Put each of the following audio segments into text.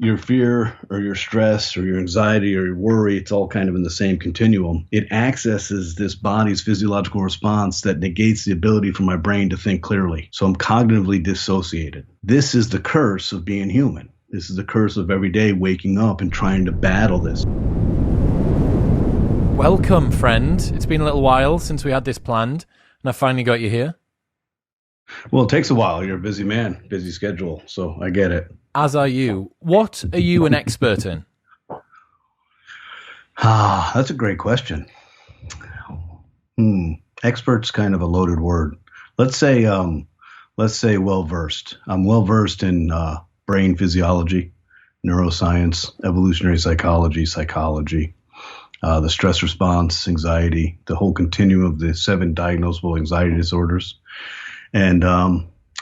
your fear or your stress or your anxiety or your worry, it's all kind of in the same continuum. It accesses this body's physiological response that negates the ability for my brain to think clearly. So I'm cognitively dissociated. This is the curse of being human. This is the curse of every day waking up and trying to battle this. Welcome, friend. It's been a little while since we had this planned, and I finally got you here. Well, it takes a while. You're a busy man, busy schedule, so I get it. As are you. What are you an expert in? That's a great question. Expert's kind of a loaded word. Let's say well-versed. I'm well-versed in brain physiology, neuroscience, evolutionary psychology, the stress response, anxiety, the whole continuum of the 7 diagnosable anxiety disorders. And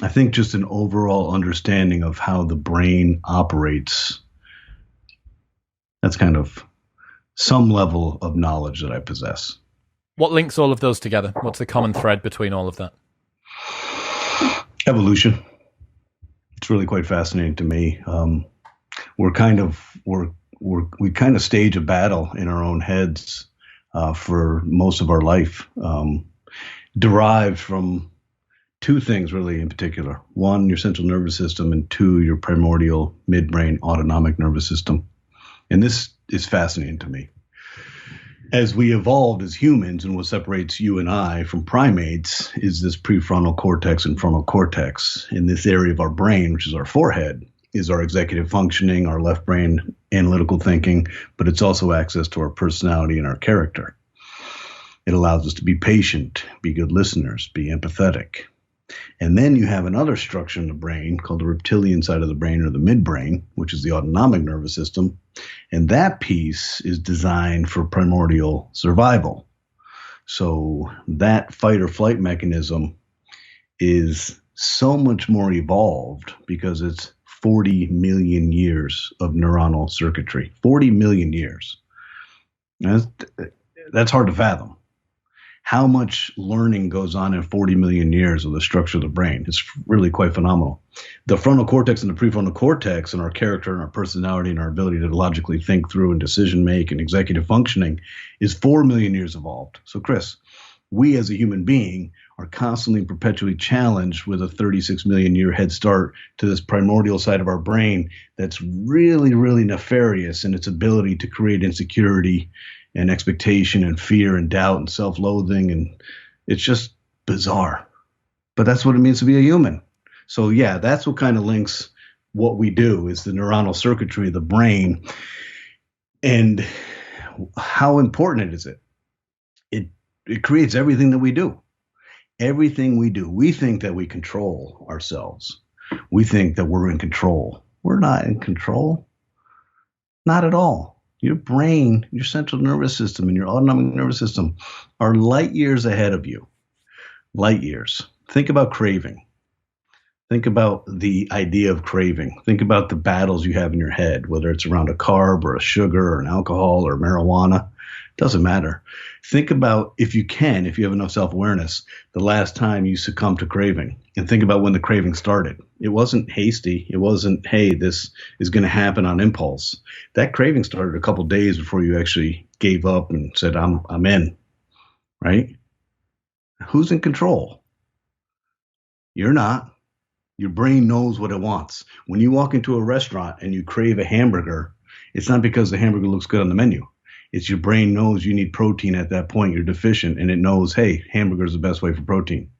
I think just an overall understanding of how the brain operates. That's kind of some level of knowledge that I possess. What links all of those together? What's the common thread between all of that? Evolution. It's really quite fascinating to me. We kind of stage a battle in our own heads for most of our life, derived from 2 things really in particular. 1, your central nervous system, and 2, your primordial midbrain autonomic nervous system. And this is fascinating to me. As we evolved as humans, and what separates you and I from primates is this prefrontal cortex and frontal cortex. In this area of our brain, which is our forehead, is our executive functioning, our left brain analytical thinking, but it's also access to our personality and our character. It allows us to be patient, be good listeners, be empathetic. And then you have another structure in the brain called the reptilian side of the brain, or the midbrain, which is the autonomic nervous system. And that piece is designed for primordial survival. So that fight or flight mechanism is so much more evolved because it's 40 million years of neuronal circuitry. 40 million years. That's hard to fathom. How much learning goes on in 40 million years of the structure of the brain? It's really quite phenomenal. The frontal cortex and the prefrontal cortex and our character and our personality and our ability to logically think through and decision make and executive functioning is 4 million years evolved. So Chris, we as a human being are constantly and perpetually challenged with a 36 million year head start to this primordial side of our brain that's really, really nefarious in its ability to create insecurity and expectation and fear and doubt and self-loathing. And it's just bizarre. But that's what it means to be a human. So yeah, that's what kind of links what we do is the neuronal circuitry of the brain. And how important is it? It creates everything that we do. Everything we do. We think that we control ourselves. We think that we're in control. We're not in control. Not at all. Your brain, your central nervous system, and your autonomic nervous system are light years ahead of you. Light years. Think about craving. Think about the idea of craving. Think about the battles you have in your head, whether it's around a carb or a sugar or an alcohol or marijuana. Doesn't matter. Think about, if you have enough self-awareness, the last time you succumbed to craving. And think about when the craving started. It wasn't hasty. It wasn't, hey, this is going to happen on impulse. That craving started a couple days before you actually gave up and said, I'm in, right? Who's in control? You're not. Your brain knows what it wants. When you walk into a restaurant and you crave a hamburger, it's not because the hamburger looks good on the menu. It's your brain knows you need protein at that point. You're deficient, and it knows, hey, hamburger is the best way for protein.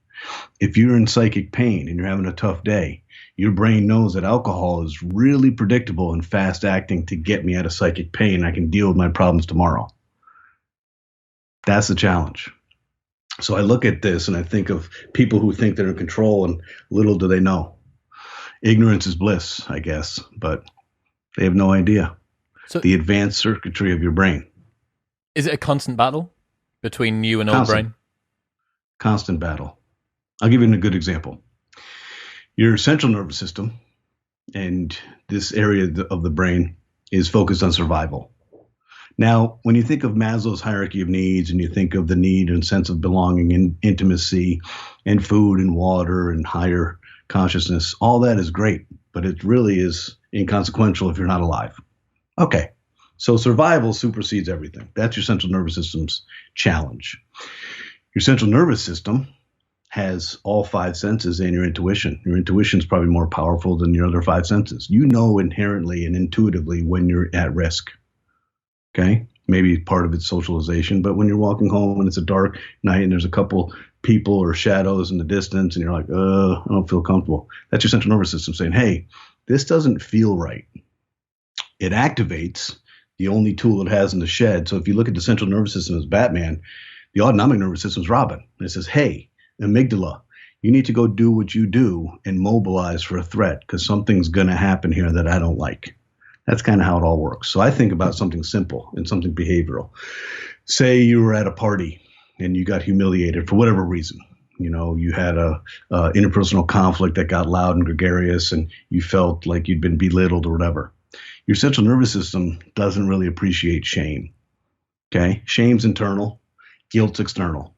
If you're in psychic pain and you're having a tough day, your brain knows that alcohol is really predictable and fast acting to get me out of psychic pain. I can deal with my problems tomorrow. That's the challenge. So I look at this and I think of people who think they're in control, and little do they know. Ignorance is bliss, I guess, but they have no idea. So, the advanced circuitry of your brain. Is it a constant battle between you and old brain? Constant battle. I'll give you a good example. Your central nervous system and this area of the brain is focused on survival. Now, when you think of Maslow's hierarchy of needs and you think of the need and sense of belonging and intimacy and food and water and higher consciousness, all that is great, but it really is inconsequential if you're not alive. Okay, so survival supersedes everything. That's your central nervous system's challenge. Your central nervous system has all five senses and your intuition. Your intuition is probably more powerful than your other five senses. You know inherently and intuitively when you're at risk. Okay? Maybe part of it's socialization, but when you're walking home and it's a dark night and there's a couple people or shadows in the distance and you're like, I don't feel comfortable. That's your central nervous system saying, hey, this doesn't feel right. It activates the only tool it has in the shed. So if you look at the central nervous system as Batman, the autonomic nervous system is Robin. And it says, hey, amygdala, you need to go do what you do and mobilize for a threat because something's going to happen here that I don't like. That's kind of how it all works. So I think about something simple and something behavioral. Say you were at a party and you got humiliated for whatever reason. You know, you had a interpersonal conflict that got loud and gregarious and you felt like you'd been belittled or whatever. Your central nervous system doesn't really appreciate shame. Okay? Shame's internal, guilt's external.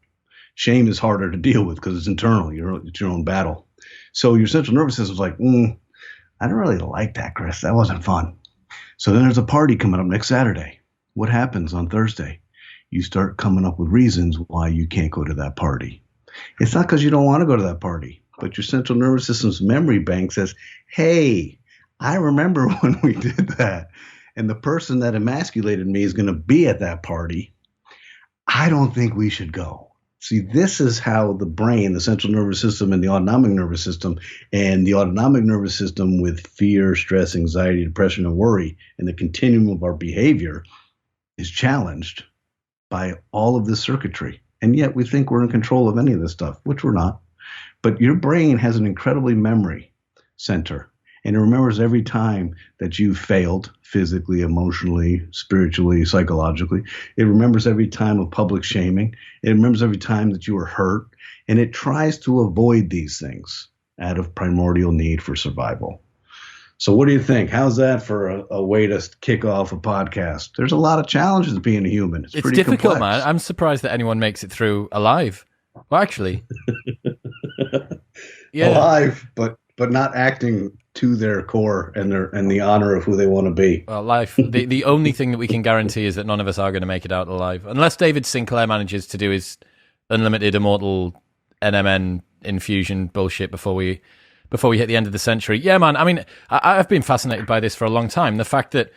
Shame is harder to deal with because it's internal. It's your own battle. So your central nervous system's like, I don't really like that, Chris. That wasn't fun. So then there's a party coming up next Saturday. What happens on Thursday? You start coming up with reasons why you can't go to that party. It's not because you don't want to go to that party, but your central nervous system's memory bank says, hey, I remember when we did that. And the person that emasculated me is going to be at that party. I don't think we should go. See, this is how the brain, the central nervous system and the autonomic nervous system, and the autonomic nervous system with fear, stress, anxiety, depression, and worry, and the continuum of our behavior is challenged by all of this circuitry. And yet we think we're in control of any of this stuff, which we're not. But your brain has an incredibly memory center. And it remembers every time that you failed physically, emotionally, spiritually, psychologically. It remembers every time of public shaming. It remembers every time that you were hurt. And it tries to avoid these things out of primordial need for survival. So what do you think? How's that for a way to kick off a podcast? There's a lot of challenges to being a human. It's pretty difficult, complex. man. I'm surprised that anyone makes it through alive. Well, actually. Yeah. Alive, but not acting to their core and the honor of who they want to be. Well, life. The only thing that we can guarantee is that none of us are going to make it out alive, unless David Sinclair manages to do his unlimited immortal NMN infusion bullshit before we hit the end of the century. Yeah, man. I mean, I've been fascinated by this for a long time. The fact that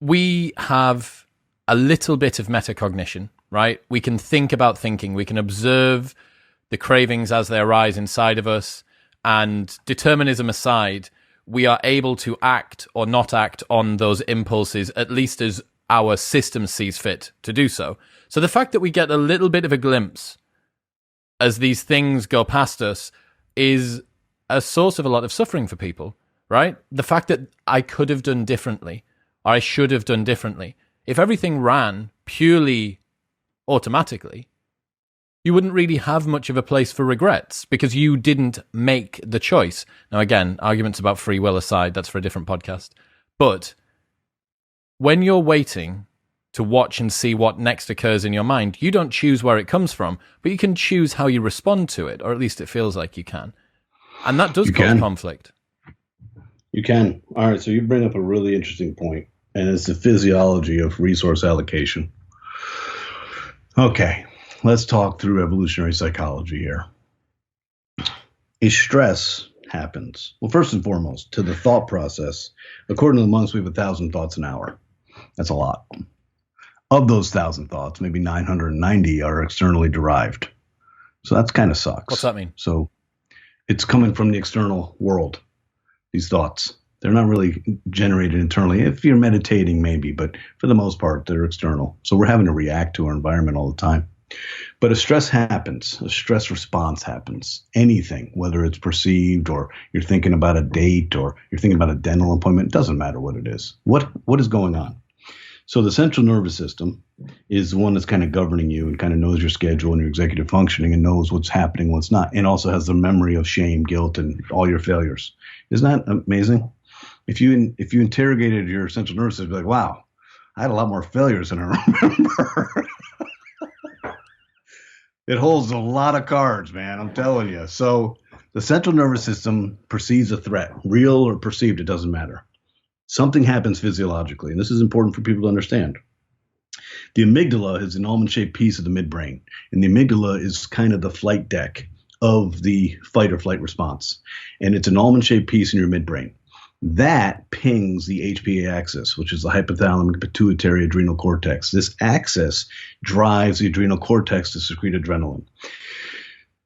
we have a little bit of metacognition, right? We can think about thinking. We can observe the cravings as they arise inside of us. And determinism aside, we are able to act or not act on those impulses, at least as our system sees fit to do so. So the fact that we get a little bit of a glimpse as these things go past us is a source of a lot of suffering for people, right? The fact that I could have done differently, or I should have done differently. If everything ran purely automatically, you wouldn't really have much of a place for regrets because you didn't make the choice. Now, again, arguments about free will aside, that's for a different podcast. But when you're waiting to watch and see what next occurs in your mind, you don't choose where it comes from, but you can choose how you respond to it, or at least it feels like you can. And that does cause conflict. You can. All right, so you bring up a really interesting point, and it's the physiology of resource allocation. Okay. Let's talk through evolutionary psychology here. A stress happens. Well, first and foremost, to the thought process. According to the monks, we have 1,000 thoughts an hour. That's a lot. Of those 1,000 thoughts, maybe 990 are externally derived. So that's kind of sucks. What's that mean? So it's coming from the external world, these thoughts. They're not really generated internally. If you're meditating, maybe, but for the most part, they're external. So we're having to react to our environment all the time. But a stress happens, a stress response happens. Anything, whether it's perceived or you're thinking about a date or you're thinking about a dental appointment, it doesn't matter what it is. What is going on? So the central nervous system is the one that's kind of governing you and kind of knows your schedule and your executive functioning and knows what's happening, what's not, and also has the memory of shame, guilt, and all your failures. Isn't that amazing? If you interrogated your central nervous system, you'd be like, wow, I had a lot more failures than I remember. It holds a lot of cards, man. I'm telling you. So the central nervous system perceives a threat, real or perceived, it doesn't matter. Something happens physiologically, and this is important for people to understand. The amygdala is an almond-shaped piece of the midbrain, and the amygdala is kind of the flight deck of the fight or flight response. And it's an almond-shaped piece in your midbrain. That pings the HPA axis, which is the hypothalamic pituitary adrenal cortex. This axis drives the adrenal cortex to secrete adrenaline.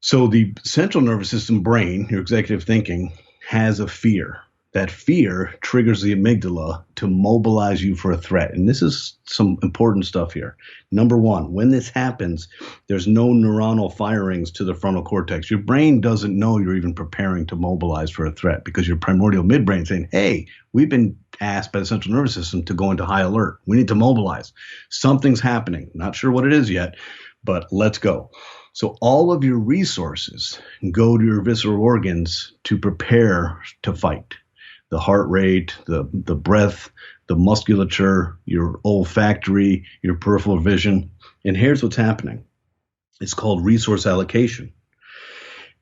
So the central nervous system brain, your executive thinking, has a fear. That fear triggers the amygdala to mobilize you for a threat. And this is some important stuff here. Number one, when this happens, there's no neuronal firings to the frontal cortex. Your brain doesn't know you're even preparing to mobilize for a threat because your primordial midbrain is saying, hey, we've been asked by the central nervous system to go into high alert. We need to mobilize. Something's happening. Not sure what it is yet, but let's go. So all of your resources go to your visceral organs to prepare to fight. The heart rate, the breath, the musculature, your olfactory, your peripheral vision. And here's what's happening. It's called resource allocation.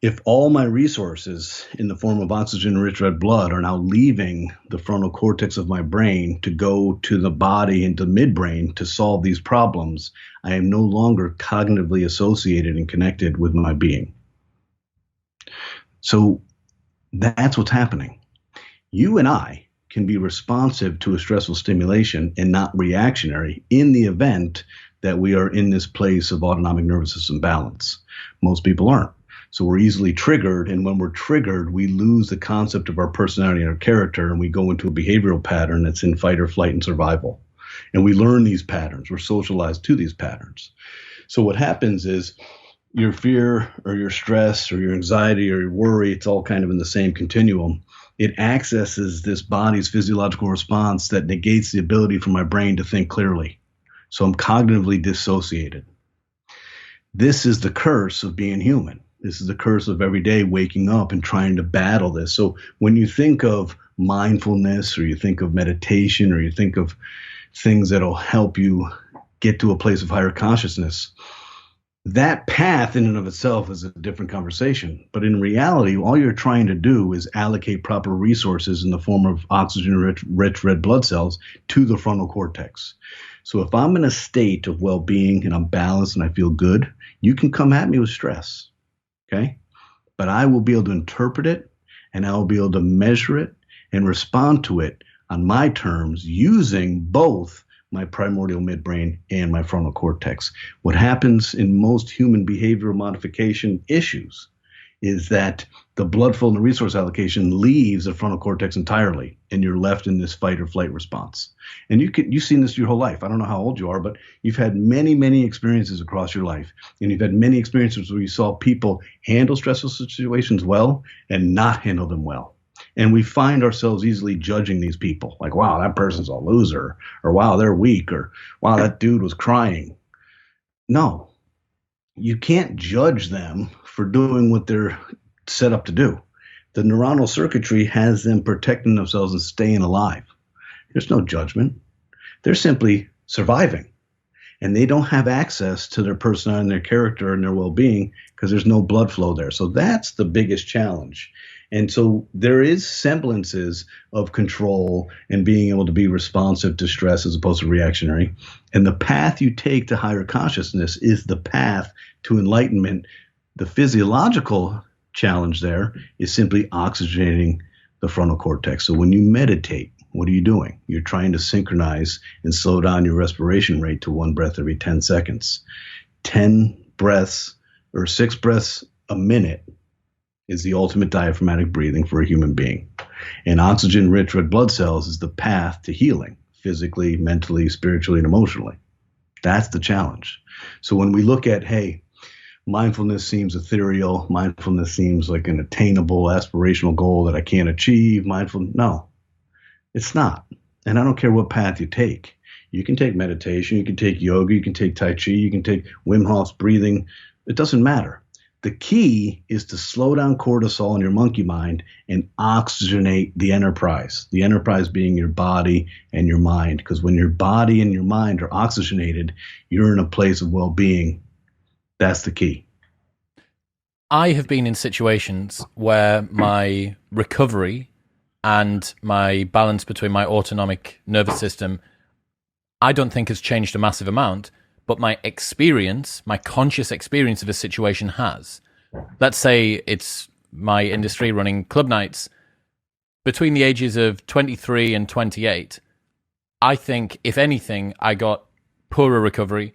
If all my resources in the form of oxygen-rich red blood are now leaving the frontal cortex of my brain to go to the body and the midbrain to solve these problems, I am no longer cognitively associated and connected with my being. So that's what's happening. You and I can be responsive to a stressful stimulation and not reactionary in the event that we are in this place of autonomic nervous system balance. Most people aren't. So we're easily triggered, and when we're triggered, we lose the concept of our personality and our character, and we go into a behavioral pattern that's in fight or flight and survival. And we learn these patterns. We're socialized to these patterns. So what happens is your fear or your stress or your anxiety or your worry, it's all kind of in the same continuum. It accesses this body's physiological response that negates the ability for my brain to think clearly. So I'm cognitively dissociated. This is the curse of being human. This is the curse of every day waking up and trying to battle this. So when you think of mindfulness or you think of meditation or you think of things that'll help you get to a place of higher consciousness, that path in and of itself is a different conversation. But in reality, all you're trying to do is allocate proper resources in the form of oxygen-rich red blood cells to the frontal cortex. So if I'm in a state of well-being and I'm balanced and I feel good, you can come at me with stress, okay? But I will be able to interpret it and I will be able to measure it and respond to it on my terms using both my primordial midbrain and my frontal cortex. What happens in most human behavioral modification issues is that the blood flow and the resource allocation leaves the frontal cortex entirely, and you're left in this fight or flight response. And you've seen this your whole life. I don't know how old you are, but you've had many, many experiences across your life. And you've had many experiences where you saw people handle stressful situations well and not handle them well. And we find ourselves easily judging these people like, wow, that person's a loser, or wow, they're weak, or wow, that dude was crying. No, you can't judge them for doing what they're set up to do. The neuronal circuitry has them protecting themselves and staying alive. There's no judgment. They're simply surviving. And they don't have access to their personality and their character and their well-being because there's no blood flow there. So that's the biggest challenge. And so there is semblances of control and being able to be responsive to stress as opposed to reactionary. And the path you take to higher consciousness is the path to enlightenment. The physiological challenge there is simply oxygenating the frontal cortex. So when you meditate, what are you doing? You're trying to synchronize and slow down your respiration rate to 1 breath every 10 seconds. 10 breaths or 6 breaths a minute is the ultimate diaphragmatic breathing for a human being. And oxygen-rich red blood cells is the path to healing, physically, mentally, spiritually, and emotionally. That's the challenge. So when we look at, hey, mindfulness seems ethereal, mindfulness seems like an attainable, aspirational goal that I can't achieve, no, it's not. And I don't care what path you take. You can take meditation, you can take yoga, you can take Tai Chi, you can take Wim Hof's breathing. It doesn't matter. The key is to slow down cortisol in your monkey mind and oxygenate the enterprise being your body and your mind. Because when your body and your mind are oxygenated, you're in a place of well-being. That's the key. I have been in situations where my recovery and my balance between my autonomic nervous system, I don't think has changed a massive amount, but my experience, my conscious experience of a situation has. Let's say it's my industry running club nights. Between the ages of 23 and 28, I think, if anything, I got poorer recovery.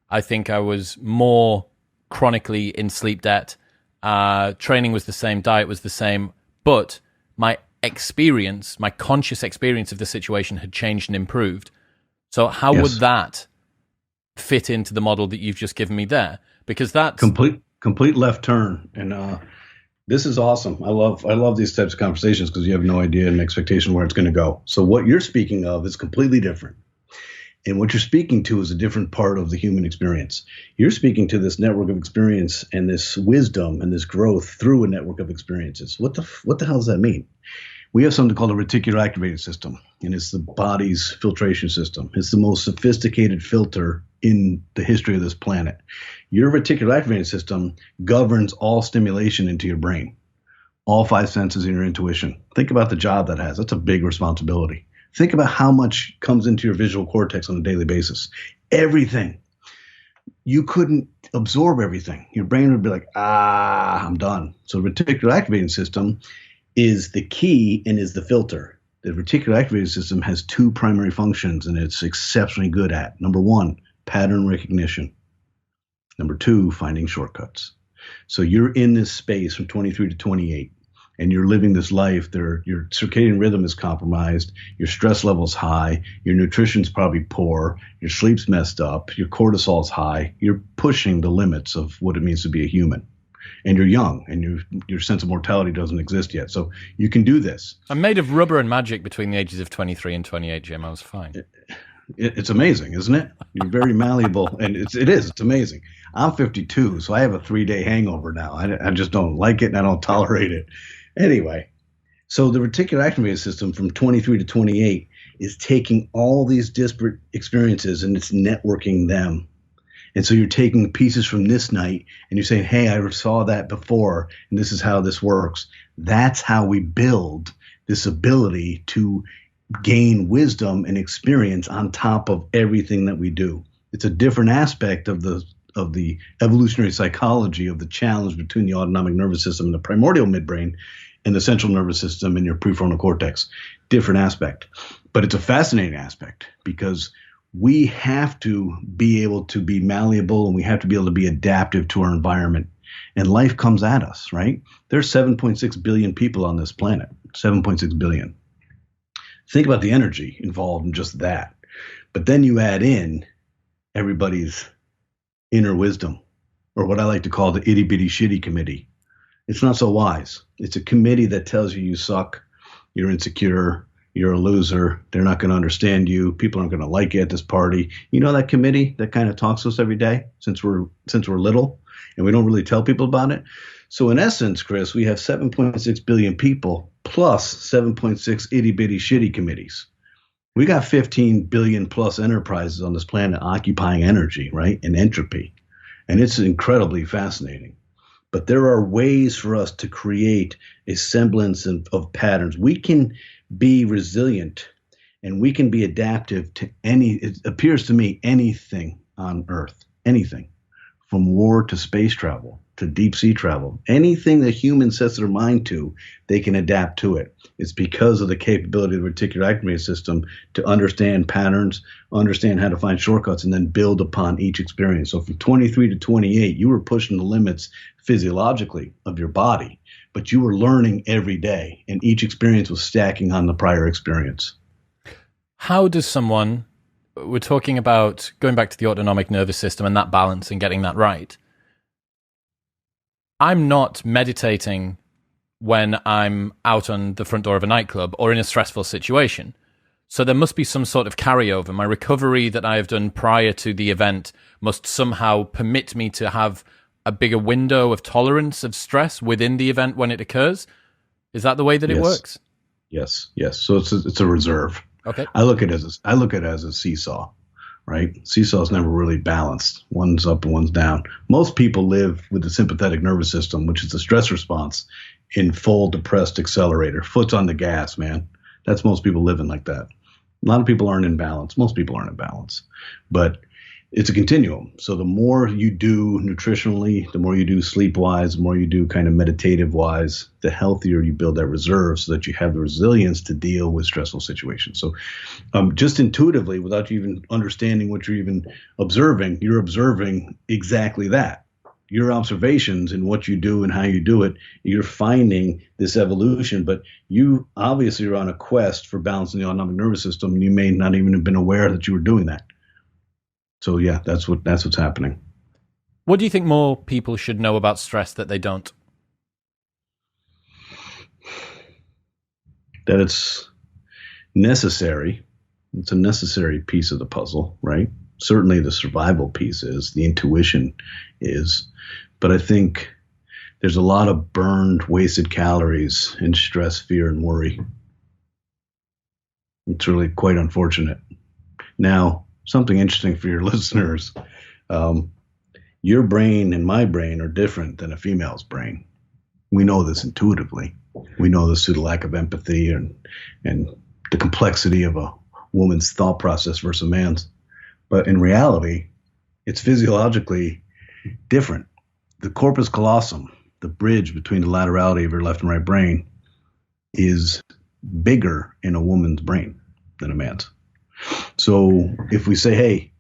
I think I was more chronically in sleep debt. Training was the same, diet was the same, but my experience, my conscious experience of the situation had changed and improved. So how would that fit into the model that you've just given me there? Because that's complete left turn. And this is awesome. I love these types of conversations because you have no idea and expectation where it's going to go. So what you're speaking of is completely different. And what you're speaking to is a different part of the human experience. You're speaking to this network of experience and this wisdom and this growth through a network of experiences. What the hell does that mean? We have something called a reticular activated system, and it's the body's filtration system. It's the most sophisticated filter in the history of this planet. Your reticular activated system governs all stimulation into your brain, all five senses and your intuition. Think about the job that has. That's a big responsibility. Think about how much comes into your visual cortex on a daily basis. Everything. You couldn't absorb everything. Your brain would be like, I'm done. So reticular activating system is the key and is the filter. The reticular activating system has two primary functions, and it's exceptionally good at. Number one, pattern recognition. Number two, finding shortcuts. So you're in this space from 23 to 28. And you're living this life, your circadian rhythm is compromised, your stress level's high, your nutrition's probably poor, your sleep's messed up, your cortisol's high. You're pushing the limits of what it means to be a human. And you're young, and your sense of mortality doesn't exist yet. So you can do this. I'm made of rubber and magic between the ages of 23 and 28, Jim. I was fine. It's amazing, isn't it? You're very malleable, and it's amazing. I'm 52, so I have a 3-day hangover now. I just don't like it, and I don't tolerate it. Anyway, so the reticular activating system from 23 to 28 is taking all these disparate experiences and it's networking them. And so you're taking pieces from this night and you're saying, hey, I saw that before, and this is how this works. That's how we build this ability to gain wisdom and experience on top of everything that we do. It's a different aspect of the evolutionary psychology of the challenge between the autonomic nervous system and the primordial midbrain and the central nervous system and your prefrontal cortex. Different aspect. But it's a fascinating aspect because we have to be able to be malleable and we have to be able to be adaptive to our environment. And life comes at us, right? There's 7.6 billion people on this planet. 7.6 billion. Think about the energy involved in just that. But then you add in everybody's inner wisdom, or what I like to call the itty bitty shitty committee. It's not so wise. It's a committee that tells you suck, you're insecure, you're a loser, they're not going to understand you, people aren't going to like you at this party. You know that committee that kind of talks to us every day since we're little, and we don't really tell people about it. So in essence, Chris, we have 7.6 billion people plus 7.6 itty bitty shitty committees. We got 15 billion plus enterprises on this planet occupying energy, right? And entropy. And it's incredibly fascinating. But there are ways for us to create a semblance of patterns. We can be resilient and we can be adaptive to it appears to me, anything on Earth, anything from war to space travel to deep sea travel, anything that humans sets their mind to, they can adapt to it. It's because of the capability of the reticular activating system to understand patterns, understand how to find shortcuts, and then build upon each experience. So from 23 to 28, you were pushing the limits physiologically of your body, but you were learning every day, and each experience was stacking on the prior experience. How does someone, we're talking about going back to the autonomic nervous system and that balance and getting that right. I'm not meditating when I'm out on the front door of a nightclub or in a stressful situation. So there must be some sort of carryover. My recovery that I have done prior to the event must somehow permit me to have a bigger window of tolerance of stress within the event when it occurs. Is that the way that it works? Yes. So it's a reserve. Okay. I look at it as a seesaw, right? Seesaw's never really balanced. One's up and one's down. Most people live with the sympathetic nervous system, which is the stress response, in full depressed accelerator. Foot's on the gas, man. That's most people living like that. A lot of people aren't in balance. Most people aren't in balance. But it's a continuum. So the more you do nutritionally, the more you do sleep-wise, the more you do kind of meditative-wise, the healthier you build that reserve so that you have the resilience to deal with stressful situations. So just intuitively, without you even understanding what you're even observing, you're observing exactly that. Your observations and what you do and how you do it, you're finding this evolution, but you obviously are on a quest for balancing the autonomic nervous system, and you may not even have been aware that you were doing that. So yeah, that's what's happening. What do you think more people should know about stress that they don't? That it's necessary. It's a necessary piece of the puzzle, right? Certainly the survival piece is, the intuition is, but I think there's a lot of burned, wasted calories in stress, fear, and worry. It's really quite unfortunate. Now, something interesting for your listeners. Your brain and my brain are different than a female's brain. We know this intuitively. We know this through the lack of empathy and the complexity of a woman's thought process versus a man's. But in reality, it's physiologically different. The corpus callosum, the bridge between the laterality of your left and right brain, is bigger in a woman's brain than a man's. So if we say, hey,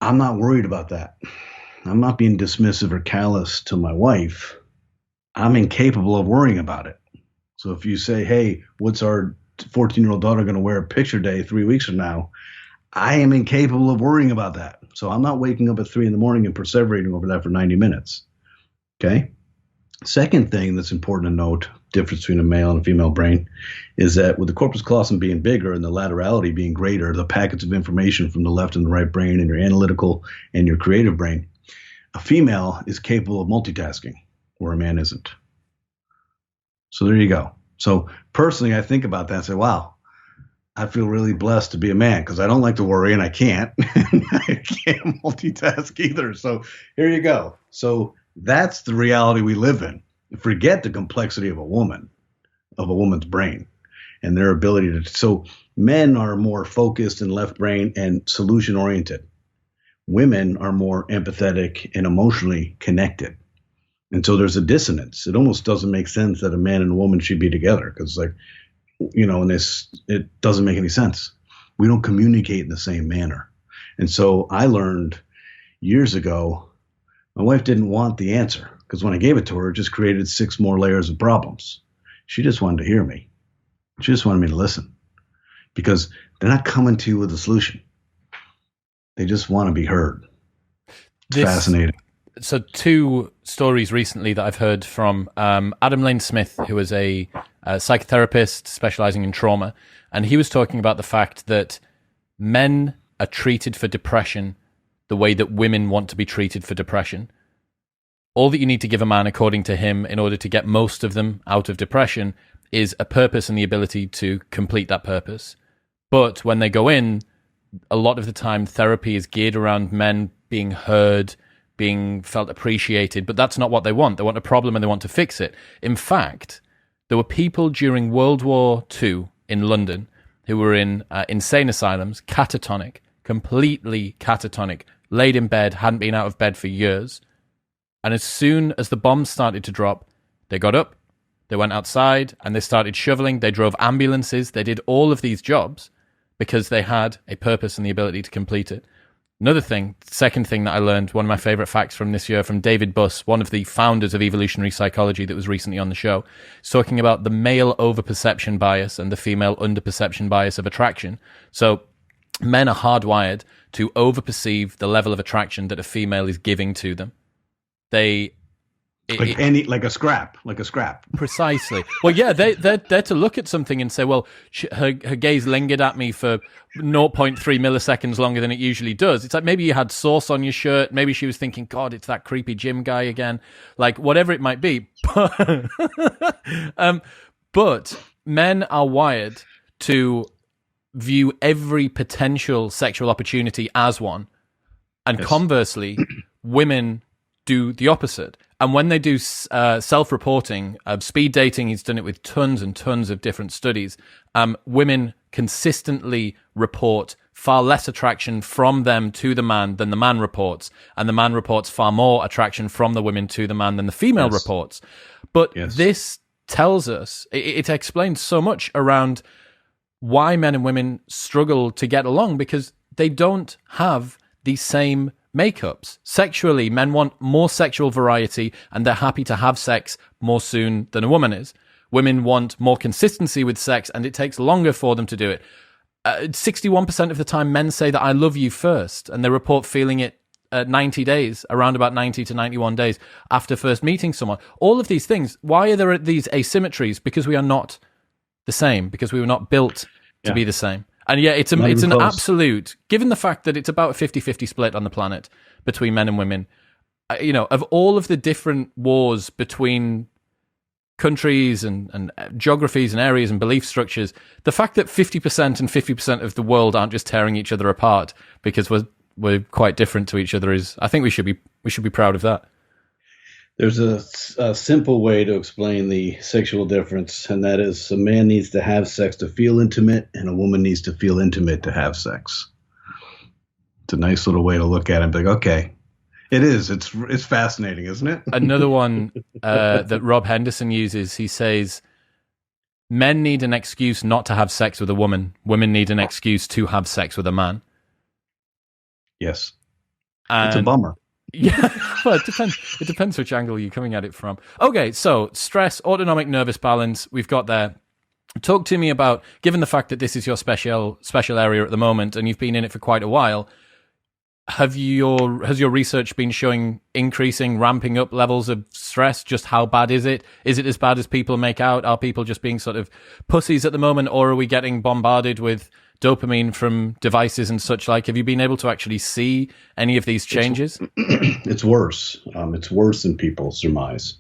I'm not worried about that. I'm not being dismissive or callous to my wife. I'm incapable of worrying about it. So if you say, hey, what's our 14-year-old daughter going to wear a picture day 3 weeks from now? I am incapable of worrying about that. So I'm not waking up at 3 a.m. and perseverating over that for 90 minutes. Okay. Second thing that's important to note, difference between a male and a female brain, is that with the corpus callosum being bigger and the laterality being greater, the packets of information from the left and the right brain and your analytical and your creative brain, a female is capable of multitasking where a man isn't. So there you go. So personally, I think about that and say, wow, I feel really blessed to be a man because I don't like to worry and I can't. I can't multitask either. So here you go. So that's the reality we live in. Forget the complexity of a woman's brain and their ability to. So men are more focused and left brain and solution oriented. Women are more empathetic and emotionally connected. And so there's a dissonance. It almost doesn't make sense that a man and a woman should be together because, like, you know, it doesn't make any sense. We don't communicate in the same manner. And so I learned years ago, my wife didn't want the answer because when I gave it to her, it just created 6 more layers of problems. She just wanted to hear me. She just wanted me to listen because they're not coming to you with a solution. They just want to be heard. It's fascinating. So 2 stories recently that I've heard from Adam Lane Smith, who is a psychotherapist specializing in trauma, and he was talking about the fact that men are treated for depression the way that women want to be treated for depression. All that you need to give a man, according to him, in order to get most of them out of depression is a purpose and the ability to complete that purpose. But when they go in, a lot of the time therapy is geared around men being heard, being felt appreciated, but that's not what they want. They want a problem and they want to fix it. In fact, there were people during World War II in London who were in insane asylums, catatonic, completely catatonic, laid in bed, hadn't been out of bed for years. And as soon as the bombs started to drop, they got up, they went outside, and they started shoveling. They drove ambulances. They did all of these jobs because they had a purpose and the ability to complete it. Another thing, second thing that I learned, one of my favorite facts from this year, from David Buss, one of the founders of evolutionary psychology that was recently on the show, is talking about the male overperception bias and the female underperception bias of attraction. So men are hardwired to overperceive the level of attraction that a female is giving to them. Like a scrap. Precisely. Well, yeah, they're to look at something and say, well, her gaze lingered at me for 0.3 milliseconds longer than it usually does. It's like maybe you had sauce on your shirt. Maybe she was thinking, God, it's that creepy gym guy again. Like, whatever it might be. But men are wired to view every potential sexual opportunity as one. And Conversely, women do the opposite. And when they do self-reporting, speed dating, he's done it with tons and tons of different studies. Women consistently report far less attraction from them to the man than the man reports. And the man reports far more attraction from the women to the man than the female reports. But this tells us, it explains so much around why men and women struggle to get along, because they don't have the same makeups. Sexually, men want more sexual variety and they're happy to have sex more soon than a woman is. Women want more consistency with sex and it takes longer for them to do it. 61% of the time, men say that I love you first, and they report feeling it 90 days, around about 90 to 91 days after first meeting someone. All of these things, why are there these asymmetries? Because we are not the same, because we were not built to be the same. And yeah, it's an absolute, given the fact that it's about a 50-50 split on the planet between men and women, of all of the different wars between countries and geographies and areas and belief structures, the fact that 50% and 50% of the world aren't just tearing each other apart because we're quite different to each other is, I think we should be proud of that. There's a simple way to explain the sexual difference, and that is a man needs to have sex to feel intimate, and a woman needs to feel intimate to have sex. It's a nice little way to look at it and be like, okay, it is. It's fascinating, isn't it? Another one that Rob Henderson uses, he says, men need an excuse not to have sex with a woman. Women need an excuse to have sex with a man. Yes. And it's a bummer. Yeah, well, it depends which angle you're coming at it from. Okay, so stress, autonomic nervous balance, we've got there. Talk to me about, given the fact that this is your special area at the moment and you've been in it for quite a while, has your research been showing ramping up levels of stress? Just how bad is it? Is it as bad as people make out? Are people just being sort of pussies at the moment, or are we getting bombarded with dopamine from devices and such like? Have you been able to actually see any of these changes? It's worse. It's worse than people surmise.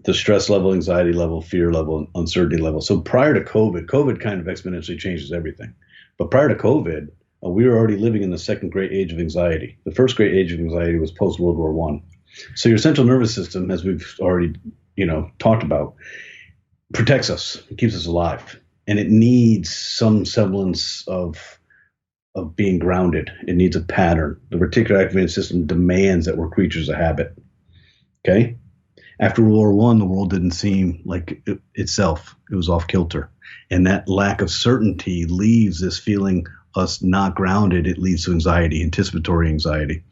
The stress level, anxiety level, fear level, uncertainty level. So prior to COVID kind of exponentially changes everything. But prior to COVID, we were already living in the second great age of anxiety. The first great age of anxiety was post-World War I. So your central nervous system, as we've already talked about, protects us. It keeps us alive. And it needs some semblance of being grounded. It needs a pattern. The reticular activating system demands that we're creatures of habit. Okay? After World War I, the world didn't seem like itself. It was off kilter. And that lack of certainty leaves this feeling us not grounded. It leads to anxiety, anticipatory anxiety.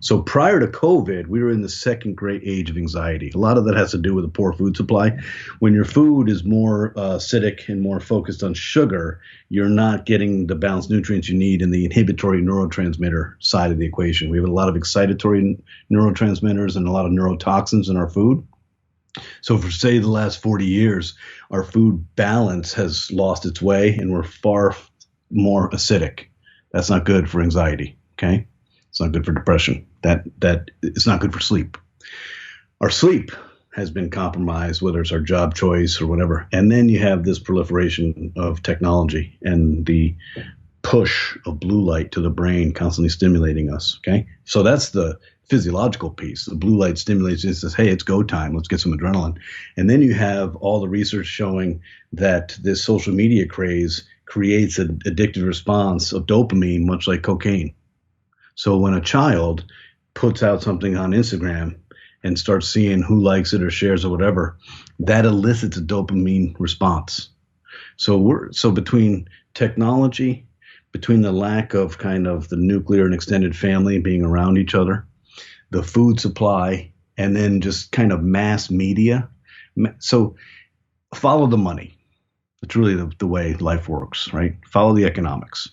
So prior to COVID, we were in the second great age of anxiety. A lot of that has to do with a poor food supply. When your food is more acidic and more focused on sugar, you're not getting the balanced nutrients you need in the inhibitory neurotransmitter side of the equation. We have a lot of excitatory neurotransmitters and a lot of neurotoxins in our food. So for, say, the last 40 years, our food balance has lost its way and we're far more acidic. That's not good for anxiety, okay? It's not good for depression. That it's not good for sleep. Our sleep has been compromised, whether it's our job choice or whatever. And then you have this proliferation of technology and the push of blue light to the brain constantly stimulating us, okay? So that's the physiological piece. The blue light stimulates and says, hey, it's go time. Let's get some adrenaline. And then you have all the research showing that this social media craze creates an addictive response of dopamine, much like cocaine. So when a child puts out something on Instagram and starts seeing who likes it or shares or whatever, that elicits a dopamine response. So between technology, between the lack of kind of the nuclear and extended family being around each other, the food supply, and then just kind of mass media. So follow the money. It's really the way life works, right? Follow the economics.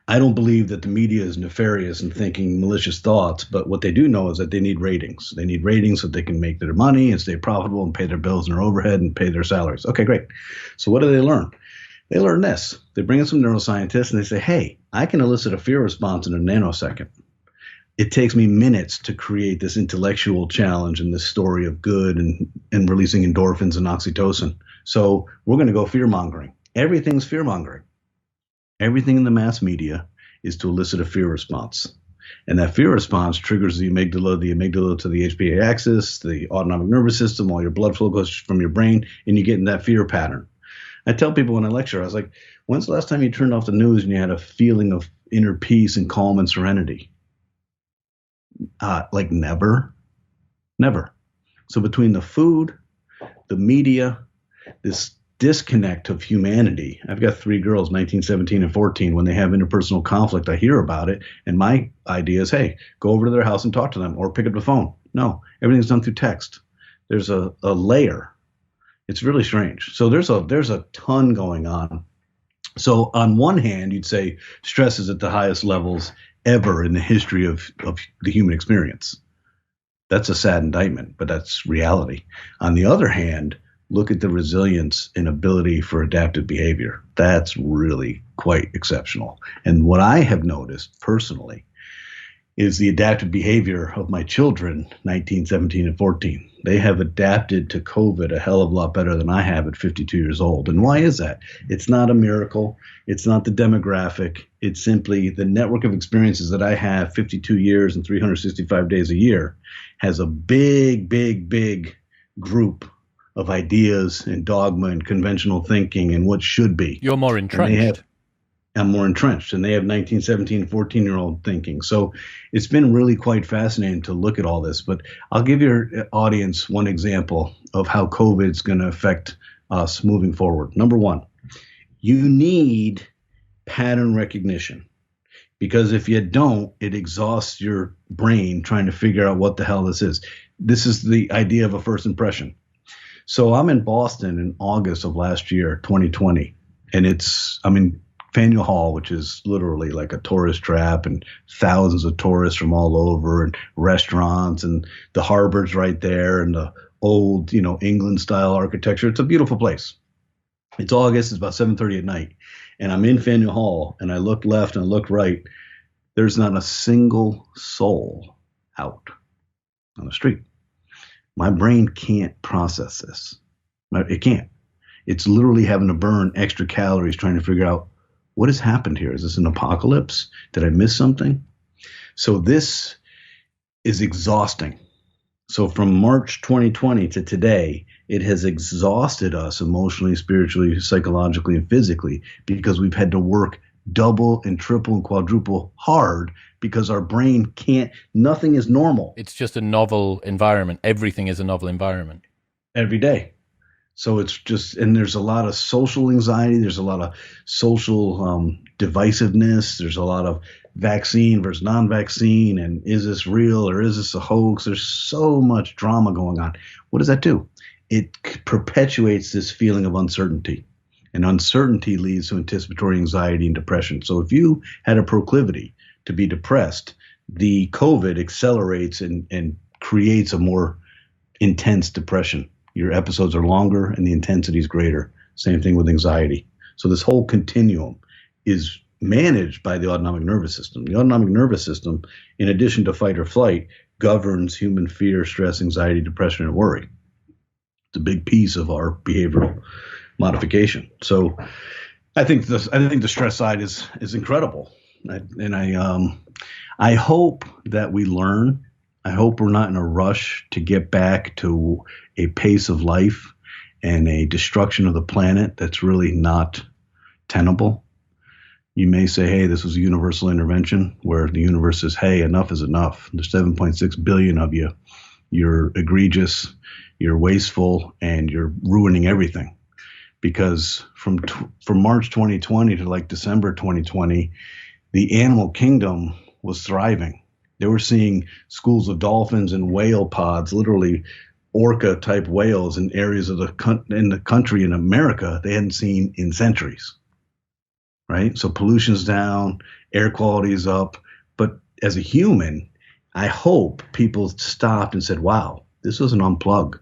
I don't believe that the media is nefarious and thinking malicious thoughts, but what they do know is that they need ratings. They need ratings so they can make their money and stay profitable and pay their bills and their overhead and pay their salaries. Okay, great. So what do they learn? They learn this. They bring in some neuroscientists and they say, hey, I can elicit a fear response in a nanosecond. It takes me minutes to create this intellectual challenge and this story of good and releasing endorphins and oxytocin. So we're going to go fear-mongering. Everything's fear-mongering. Everything in the mass media is to elicit a fear response. And that fear response triggers the amygdala to the HPA axis, the autonomic nervous system, all your blood flow goes from your brain, and you get in that fear pattern. I tell people when I lecture, I was like, when's the last time you turned off the news and you had a feeling of inner peace and calm and serenity? Like never. So between the food, the media, this disconnect of humanity. I've got 3 girls, 19, 17, and 14. When they have interpersonal conflict, I hear about it. And my idea is, hey, go over to their house and talk to them or pick up the phone. No, everything's done through text. There's a layer. It's really strange. So there's a ton going on. So on one hand, you'd say stress is at the highest levels ever in the history of the human experience. That's a sad indictment, but that's reality. On the other hand, look at the resilience and ability for adaptive behavior. That's really quite exceptional. And what I have noticed personally is the adaptive behavior of my children, 19, 17, and 14. They have adapted to COVID a hell of a lot better than I have at 52 years old. And why is that? It's not a miracle. It's not the demographic. It's simply the network of experiences that I have 52 years and 365 days a year has a big, big, big group of ideas and dogma and conventional thinking and what should be. You're more entrenched. I'm more entrenched, and they have 19, 17, 14-year-old thinking. So it's been really quite fascinating to look at all this. But I'll give your audience one example of how COVID's going to affect us moving forward. Number one, you need pattern recognition, because if you don't, it exhausts your brain trying to figure out what the hell this is. This is the idea of a first impression. So I'm in Boston in August of last year, 2020, and I'm in Faneuil Hall, which is literally like a tourist trap, and thousands of tourists from all over, and restaurants, and the harbor's right there, and the old, England style architecture. It's a beautiful place. It's August. It's about 7:30 at night, and I'm in Faneuil Hall, and I look left and I look right. There's not a single soul out on the street. My brain can't process this. It can't. It's literally having to burn extra calories trying to figure out what has happened here. Is this an apocalypse? Did I miss something? So this is exhausting. So from March 2020 to today, it has exhausted us emotionally, spiritually, psychologically, and physically, because we've had to work double and triple and quadruple hard because our brain can't, nothing is normal. It's just a novel environment. Everything is a novel environment. Every day. So it's just, and there's a lot of social anxiety. There's a lot of social divisiveness. There's a lot of vaccine versus non-vaccine. And is this real or is this a hoax? There's so much drama going on. What does that do? It perpetuates this feeling of uncertainty. And uncertainty leads to anticipatory anxiety and depression. So if you had a proclivity to be depressed, the COVID accelerates and creates a more intense depression. Your episodes are longer and the intensity is greater. Same thing with anxiety. So this whole continuum is managed by the autonomic nervous system. The autonomic nervous system, in addition to fight or flight, governs human fear, stress, anxiety, depression, and worry. It's a big piece of our behavioral modification. So I think the stress side is incredible. I hope that we learn. I hope we're not in a rush to get back to a pace of life and a destruction of the planet that's really not tenable. You may say, hey, this was a universal intervention, where the universe says, hey, enough is enough. There's 7.6 billion of you. You're egregious, you're wasteful, and you're ruining everything. Because from March 2020 to like December 2020, the animal kingdom was thriving. They were seeing schools of dolphins and whale pods, literally orca-type whales in areas of the country in America they hadn't seen in centuries, right? So pollution's down, air quality is up. But as a human, I hope people stopped and said, wow, this was an unplug.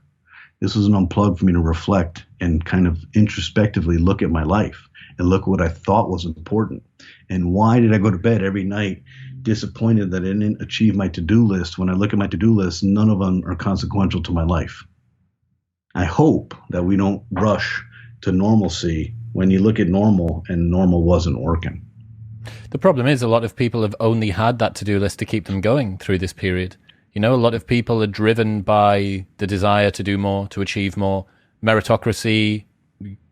This was an unplug for me to reflect and kind of introspectively look at my life and look at what I thought was important. And why did I go to bed every night disappointed that I didn't achieve my to-do list? When I look at my to-do list, none of them are consequential to my life. I hope that we don't rush to normalcy when you look at normal and normal wasn't working. The problem is a lot of people have only had that to-do list to keep them going through this period. You know, a lot of people are driven by the desire to do more, to achieve more, meritocracy,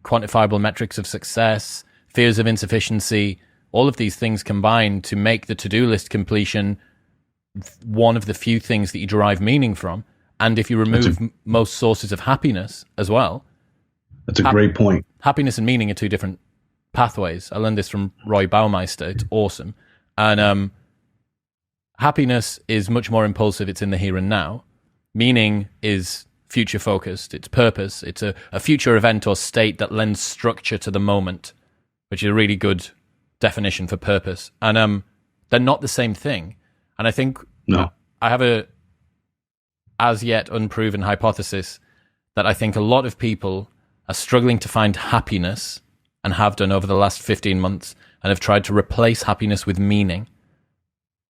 quantifiable metrics of success, fears of insufficiency, all of these things combine to make the to-do list completion one of the few things that you derive meaning from. And if you remove most sources of happiness as well. That's a great point. Happiness and meaning are two different pathways. I learned this from Roy Baumeister. It's awesome. And happiness is much more impulsive. It's in the here and now. Meaning is future focused. It's purpose. It's a future event or state that lends structure to the moment, which is a really good definition for purpose. And they're not the same thing. And I think I have a as yet unproven hypothesis that I think a lot of people are struggling to find happiness and have done over the last 15 months and have tried to replace happiness with meaning.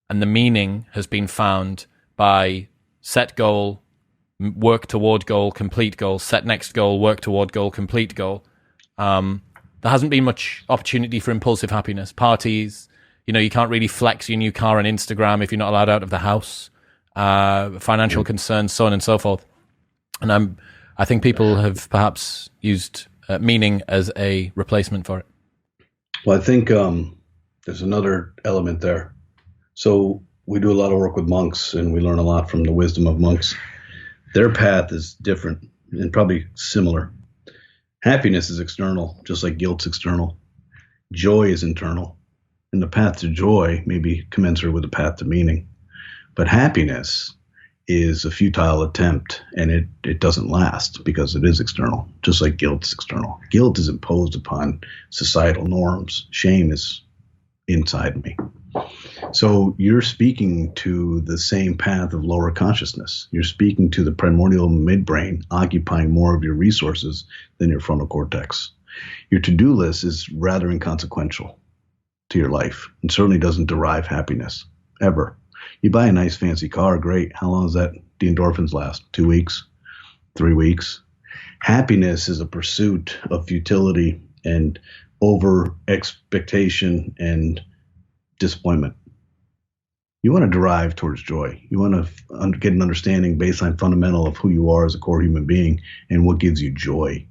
And the meaning has been found by set goal, work toward goal, complete goal, set next goal, work toward goal, complete goal. There hasn't been much opportunity for impulsive happiness. Parties, you know, you can't really flex your new car on Instagram if you're not allowed out of the house. Financial concerns, so on and so forth. And I think people have perhaps used meaning as a replacement for it. Well, I think there's another element there. So we do a lot of work with monks, and we learn a lot from the wisdom of monks. Their path is different and probably similar. Happiness is external, just like guilt's external. Joy is internal. And the path to joy may be commensurate with the path to meaning. But happiness is a futile attempt, and it doesn't last because it is external, just like guilt is external. Guilt is imposed upon societal norms. Shame is inside me. So you're speaking to the same path of lower consciousness. You're speaking to the primordial midbrain occupying more of your resources than your frontal cortex. Your to-do list is rather inconsequential to your life and certainly doesn't derive happiness, ever. You buy a nice fancy car, great. How long does the endorphins last? 2 weeks? 3 weeks? Happiness is a pursuit of futility and over expectation and disappointment. You want to derive towards joy. You want to get an understanding, baseline fundamental of who you are as a core human being and what gives you joy,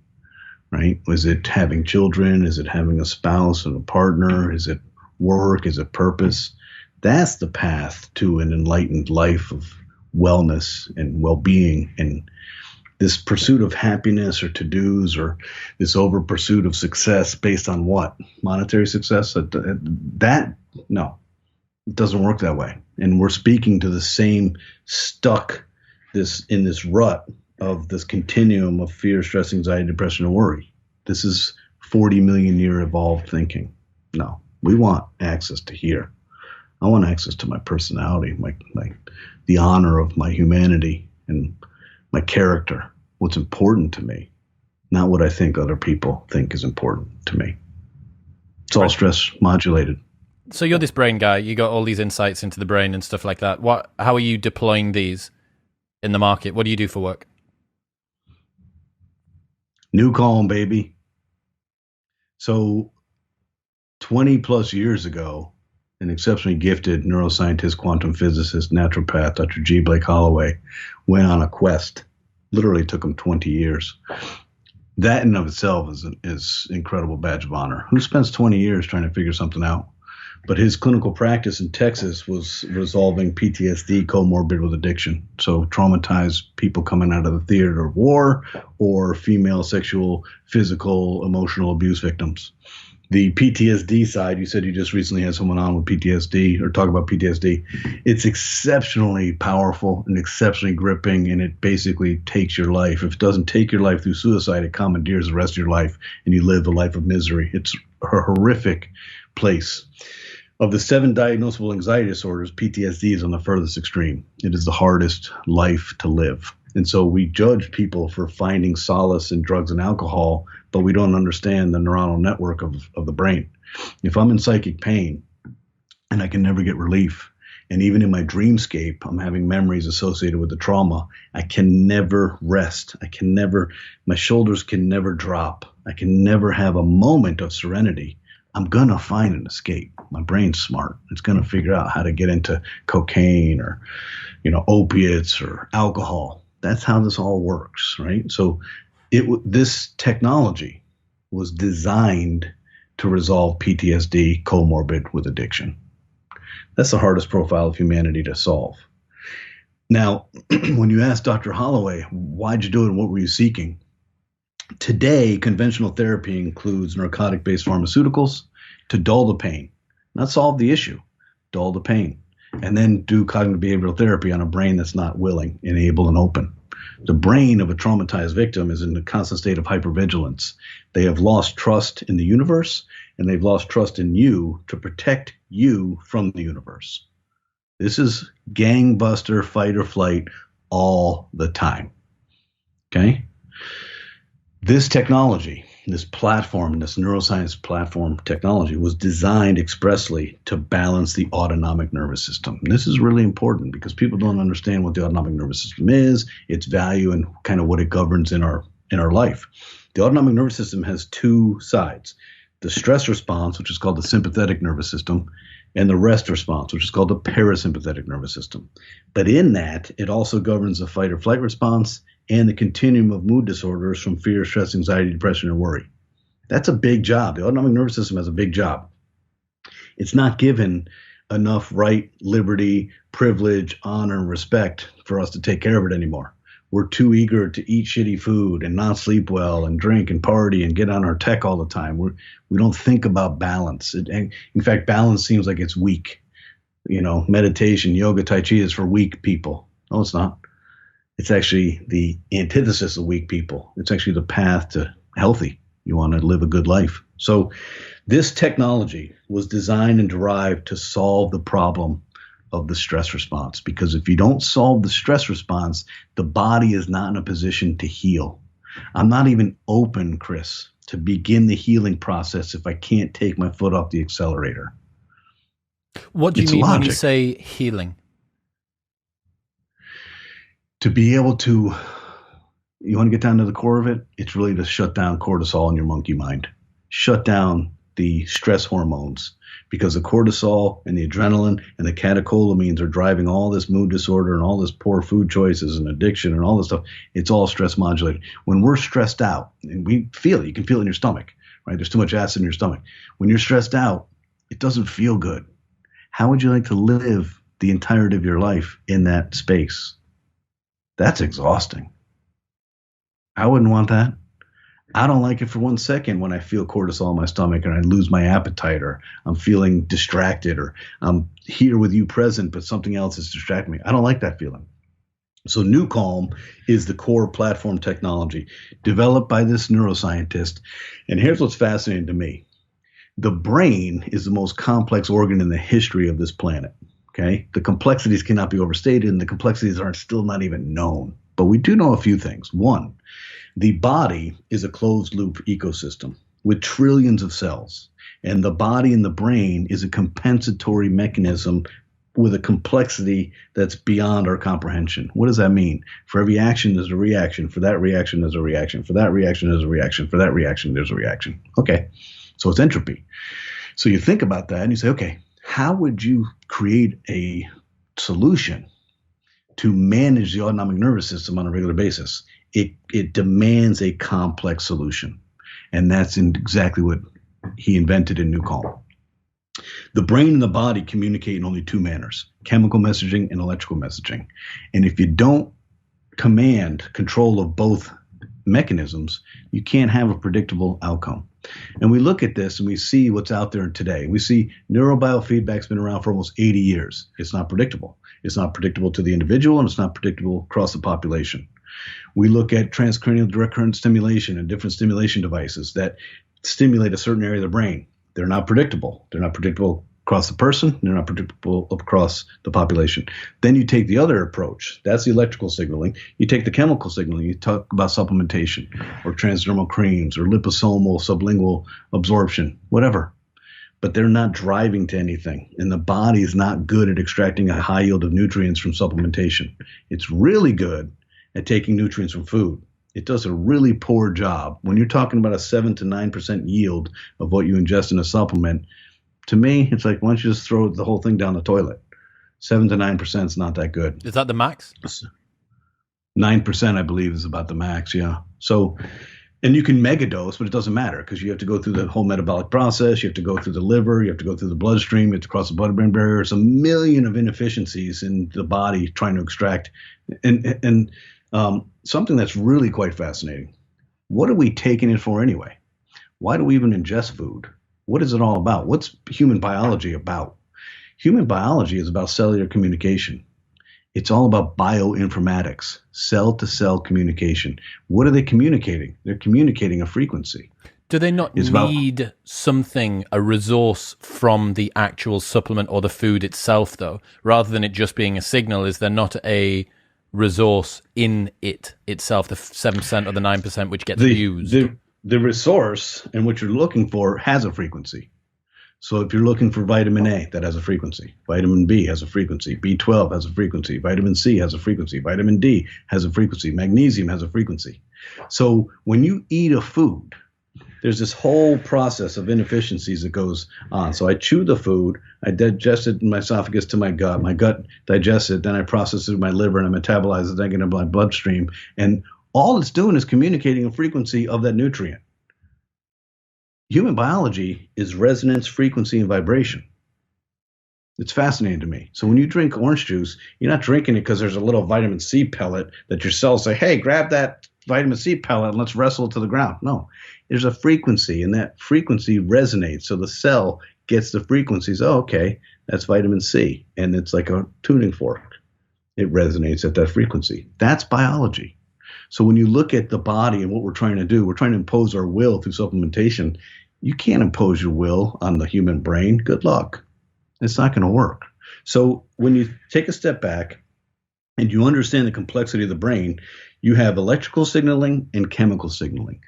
right? Is it having children? Is it having a spouse and a partner? Is it work? Is it purpose? That's the path to an enlightened life of wellness and well-being. And this pursuit of happiness or to-dos or this over pursuit of success based on what? Monetary success? No, it doesn't work that way. And we're speaking to the same stuck in this rut of this continuum of fear, stress, anxiety, depression, and worry. This is 40 million year evolved thinking. No, we want access to here. I want access to my personality, the honor of my humanity and my character, what's important to me, not what I think other people think is important to me. It's all stress modulated. So you're this brain guy. You got all these insights into the brain and stuff like that. How are you deploying these in the market? What do you do for work? NuCalm, baby. So 20 plus years ago, an exceptionally gifted neuroscientist, quantum physicist, naturopath, Dr. G. Blake Holloway, went on a quest. Literally took him 20 years. That in and of itself is incredible badge of honor. Who spends 20 years trying to figure something out? But his clinical practice in Texas was resolving PTSD comorbid with addiction. So traumatized people coming out of the theater of war or female sexual, physical, emotional abuse victims. The PTSD side, you said you just recently had someone on with PTSD or talk about PTSD. It's exceptionally powerful and exceptionally gripping, and it basically takes your life. If it doesn't take your life through suicide, it commandeers the rest of your life, and you live a life of misery. It's a horrific place. Of the 7 diagnosable anxiety disorders, PTSD is on the furthest extreme. It is the hardest life to live. And so we judge people for finding solace in drugs and alcohol, but we don't understand the neuronal network of the brain. If I'm in psychic pain and I can never get relief, and even in my dreamscape, I'm having memories associated with the trauma, I can never rest. My shoulders can never drop. I can never have a moment of serenity. I'm going to find an escape. My brain's smart. It's going to figure out how to get into cocaine or, opiates or alcohol. That's how this all works, right? So this technology was designed to resolve PTSD comorbid with addiction. That's the hardest profile of humanity to solve. Now, when you ask Dr. Holloway, why'd you do it and what were you seeking? Today, conventional therapy includes narcotic-based pharmaceuticals to dull the pain, not solve the issue, dull the pain, and then do cognitive behavioral therapy on a brain that's not willing and able and open. The brain of a traumatized victim is in a constant state of hypervigilance. They have lost trust in the universe, and they've lost trust in you to protect you from the universe. This is gangbuster fight or flight all the time. Okay? This technology, this platform, this neuroscience platform technology was designed expressly to balance the autonomic nervous system. And this is really important because people don't understand what the autonomic nervous system is, its value, and kind of what it governs in our life. The autonomic nervous system has two sides: the stress response, which is called the sympathetic nervous system, and the rest response, which is called the parasympathetic nervous system. But in that, it also governs the fight or flight response and the continuum of mood disorders from fear, stress, anxiety, depression, and worry. That's a big job. The autonomic nervous system has a big job. It's not given enough right, liberty, privilege, honor, and respect for us to take care of it anymore. We're too eager to eat shitty food and not sleep well and drink and party and get on our tech all the time. We don't think about balance. And in fact, balance seems like it's weak. Meditation, yoga, tai chi is for weak people. No, it's not. It's actually the antithesis of weak people. It's actually the path to healthy. You want to live a good life. So this technology was designed and derived to solve the problem of the stress response, because if you don't solve the stress response, the body is not in a position to heal. I'm not even open, Chris, to begin the healing process if I can't take my foot off the accelerator. What do you mean when you say healing? To be able to, you want to get down to the core of it? It's really to shut down cortisol in your monkey mind. Shut down the stress hormones, because the cortisol and the adrenaline and the catecholamines are driving all this mood disorder and all this poor food choices and addiction and all this stuff. It's all stress modulated. When we're stressed out, and we feel it, you can feel it in your stomach, right? There's too much acid in your stomach. When you're stressed out, it doesn't feel good. How would you like to live the entirety of your life in that space? That's exhausting. I wouldn't want that. I don't like it for 1 second when I feel cortisol in my stomach and I lose my appetite, or I'm feeling distracted, or I'm here with you present, but something else is distracting me. I don't like that feeling. So NuCalm is the core platform technology developed by this neuroscientist. And here's what's fascinating to me. The brain is the most complex organ in the history of this planet. Okay, the complexities cannot be overstated, and the complexities are still not even known. But we do know a few things. One, the body is a closed loop ecosystem with trillions of cells, and the body and the brain is a compensatory mechanism with a complexity that's beyond our comprehension. What does that mean? For every action, there's a reaction. For that reaction, there's a reaction. For that reaction, there's a reaction. For that reaction, there's a reaction. Okay, so it's entropy. So you think about that and you say, okay, how would you create a solution to manage the autonomic nervous system on a regular basis? It demands a complex solution. And that's exactly what he invented in NuCalm. The brain and the body communicate in only two manners: chemical messaging and electrical messaging. And if you don't command control of both mechanisms, you can't have a predictable outcome. And we look at this and we see what's out there today. We see neurobiofeedback's been around for almost 80 years. It's not predictable. It's not predictable to the individual, and it's not predictable across the population. We look at transcranial direct current stimulation and different stimulation devices that stimulate a certain area of the brain. They're not predictable. They're not predictable across the person. They're not predictable across the population. Then you take the other approach. That's the electrical signaling. You take the chemical signaling. You talk about supplementation or transdermal creams or liposomal sublingual absorption, whatever. But they're not driving to anything. And the body is not good at extracting a high yield of nutrients from supplementation. It's really good at taking nutrients from food. It does a really poor job. When you're talking about a 7 to 9% yield of what you ingest in a supplement, To me, it's like, why don't you just throw the whole thing down the toilet? 7 to 9% is not that good. Is that the max? 9%, I believe, is about the max. Yeah. So, and you can megadose, but it doesn't matter because you have to go through the whole metabolic process. You have to go through the liver. You have to go through the bloodstream. You have to cross the blood-brain barrier. There's a million of inefficiencies in the body trying to extract. And something that's really quite fascinating. What are we taking it for anyway? Why do we even ingest food? What is it all about? What's human biology about? Human biology is about cellular communication. It's all about bioinformatics, cell-to-cell communication. What are they communicating? They're communicating a frequency. Do they not need something, a resource from the actual supplement or the food itself, though, rather than it just being a signal? Is there not a resource in it itself, the 7% or the 9% which gets used? The resource and what you're looking for has a frequency. So if you're looking for vitamin A, that has a frequency. Vitamin B has a frequency. B12 has a frequency. Vitamin C has a frequency. Vitamin D has a frequency. Magnesium has a frequency. So when you eat a food, there's this whole process of inefficiencies that goes on. So I chew the food, I digest it in my esophagus to my gut digests it, then I process it in my liver and I metabolize it, then I get into my bloodstream. And all it's doing is communicating a frequency of that nutrient. Human biology is resonance, frequency, and vibration. It's fascinating to me. So when you drink orange juice, you're not drinking it because there's a little vitamin C pellet that your cells say, hey, grab that vitamin C pellet and let's wrestle it to the ground. No, there's a frequency, and that frequency resonates. So the cell gets the frequencies. Oh, okay, that's vitamin C. And it's like a tuning fork. It resonates at that frequency. That's biology. So when you look at the body and what we're trying to do, we're trying to impose our will through supplementation. You can't impose your will on the human brain. Good luck. It's not going to work. So when you take a step back and you understand the complexity of the brain, you have electrical signaling and chemical signaling.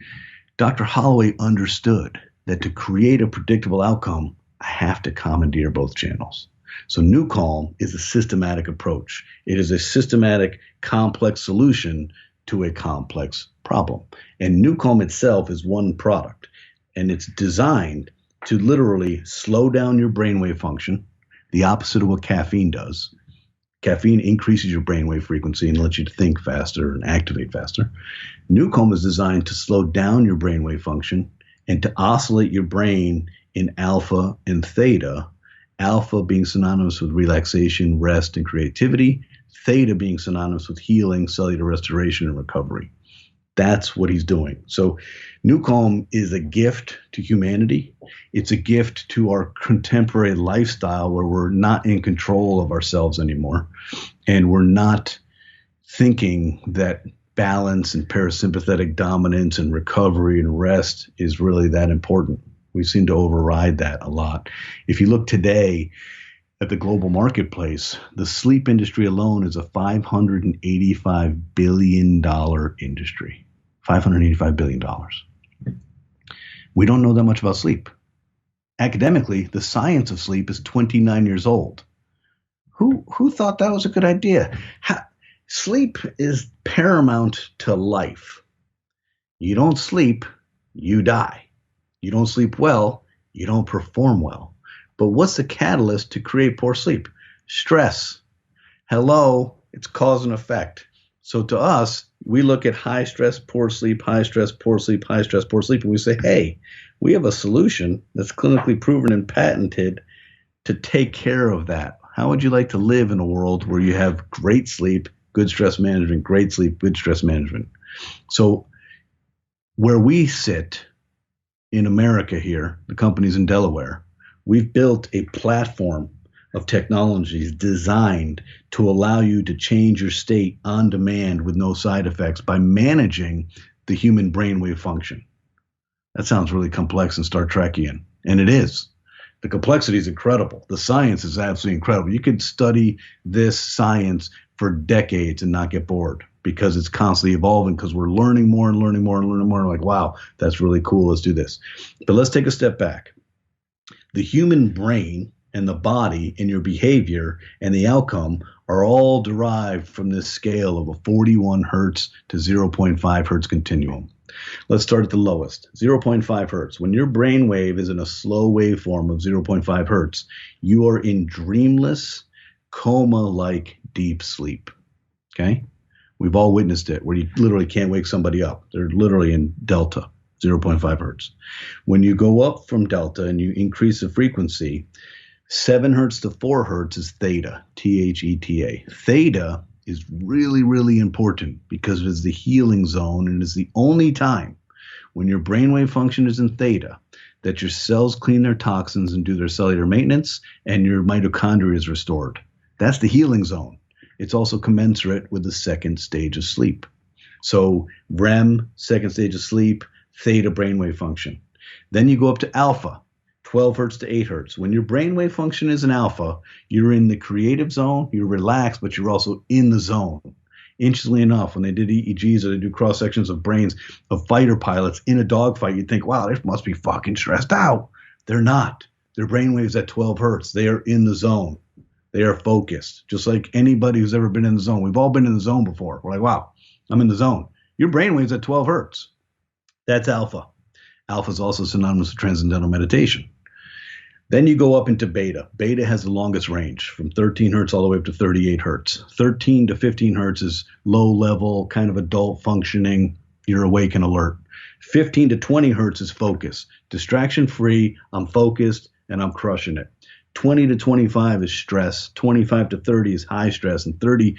Dr. Holloway understood that to create a predictable outcome, I have to commandeer both channels. So NuCalm is a systematic approach. It is a systematic, complex solution to a complex problem. And NuCalm itself is one product, and it's designed to literally slow down your brainwave function, the opposite of what caffeine does. Caffeine increases your brainwave frequency and lets you think faster and activate faster. NuCalm is designed to slow down your brainwave function and to oscillate your brain in alpha and theta, alpha being synonymous with relaxation, rest, and creativity, theta being synonymous with healing, cellular restoration, and recovery. That's what he's doing. So NuCalm is a gift to humanity. It's a gift to our contemporary lifestyle where we're not in control of ourselves anymore. And we're not thinking that balance and parasympathetic dominance and recovery and rest is really that important. We seem to override that a lot. If you look today at the global marketplace, the sleep industry alone is a $585 billion industry. $585 billion. We don't know that much about sleep. Academically, the science of sleep is 29 years old. Who thought that was a good idea? Sleep is paramount to life. You don't sleep, you die. You don't sleep well, you don't perform well. But what's the catalyst to create poor sleep? Stress. Hello, it's cause and effect. So to us, we look at high stress, poor sleep, high stress, poor sleep, high stress, poor sleep, and we say, hey, we have a solution that's clinically proven and patented to take care of that. How would you like to live in a world where you have great sleep, good stress management, great sleep, good stress management? So where we sit in America here, the company's in Delaware, we've built a platform of technologies designed to allow you to change your state on demand with no side effects by managing the human brainwave function. That sounds really complex and Star Trekian, and it is. The complexity is incredible. The science is absolutely incredible. You could study this science for decades and not get bored because it's constantly evolving because we're learning more and learning more and learning more. Like, wow, that's really cool. Let's do this. But let's take a step back. The human brain and the body and your behavior and the outcome are all derived from this scale of a 41 hertz to 0.5 hertz continuum. Let's start at the lowest, 0.5 hertz. When your brain wave is in a slow waveform of 0.5 hertz, you are in dreamless, coma-like deep sleep. Okay? We've all witnessed it, where you literally can't wake somebody up. They're literally in delta, 0.5 hertz. When you go up from delta and you increase the frequency, 7 hertz to 4 hertz is theta, T-H-E-T-A. Theta is really, really important because it is the healing zone and is the only time when your brainwave function is in theta that your cells clean their toxins and do their cellular maintenance and your mitochondria is restored. That's the healing zone. It's also commensurate with the second stage of sleep. So REM, second stage of sleep, theta brainwave function. Then you go up to alpha, 12 hertz to 8 hertz. When your brainwave function is in alpha, you're in the creative zone, you're relaxed, but you're also in the zone. Interestingly enough, when they did EEGs or they do cross sections of brains of fighter pilots in a dogfight, you'd think, wow, they must be fucking stressed out. They're not. Their brainwaves at 12 hertz. They are in the zone. They are focused, just like anybody who's ever been in the zone. We've all been in the zone before. We're like, wow, I'm in the zone. Your brainwaves at 12 hertz. That's alpha. Alpha is also synonymous with transcendental meditation. Then you go up into beta. Beta has the longest range, from 13 hertz all the way up to 38 hertz. 13 to 15 hertz is low level, kind of adult functioning. You're awake and alert. 15 to 20 hertz is focus. Distraction free, I'm focused, and I'm crushing it. 20 to 25 is stress. 25 to 30 is high stress. And 30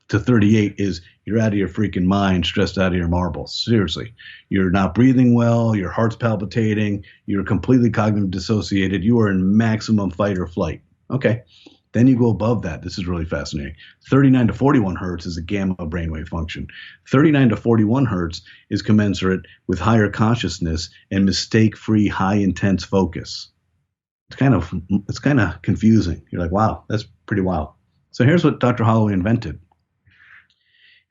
to 38 is you're out of your freaking mind, stressed out of your marbles. Seriously. You're not breathing well. Your heart's palpitating. You're completely cognitive dissociated. You are in maximum fight or flight. Okay. Then you go above that. This is really fascinating. 39 to 41 hertz is a gamma brainwave function. 39 to 41 hertz is commensurate with higher consciousness and mistake-free, high-intense focus. It's kind of confusing. You're like, wow, that's pretty wild. So here's what Dr. Holloway invented.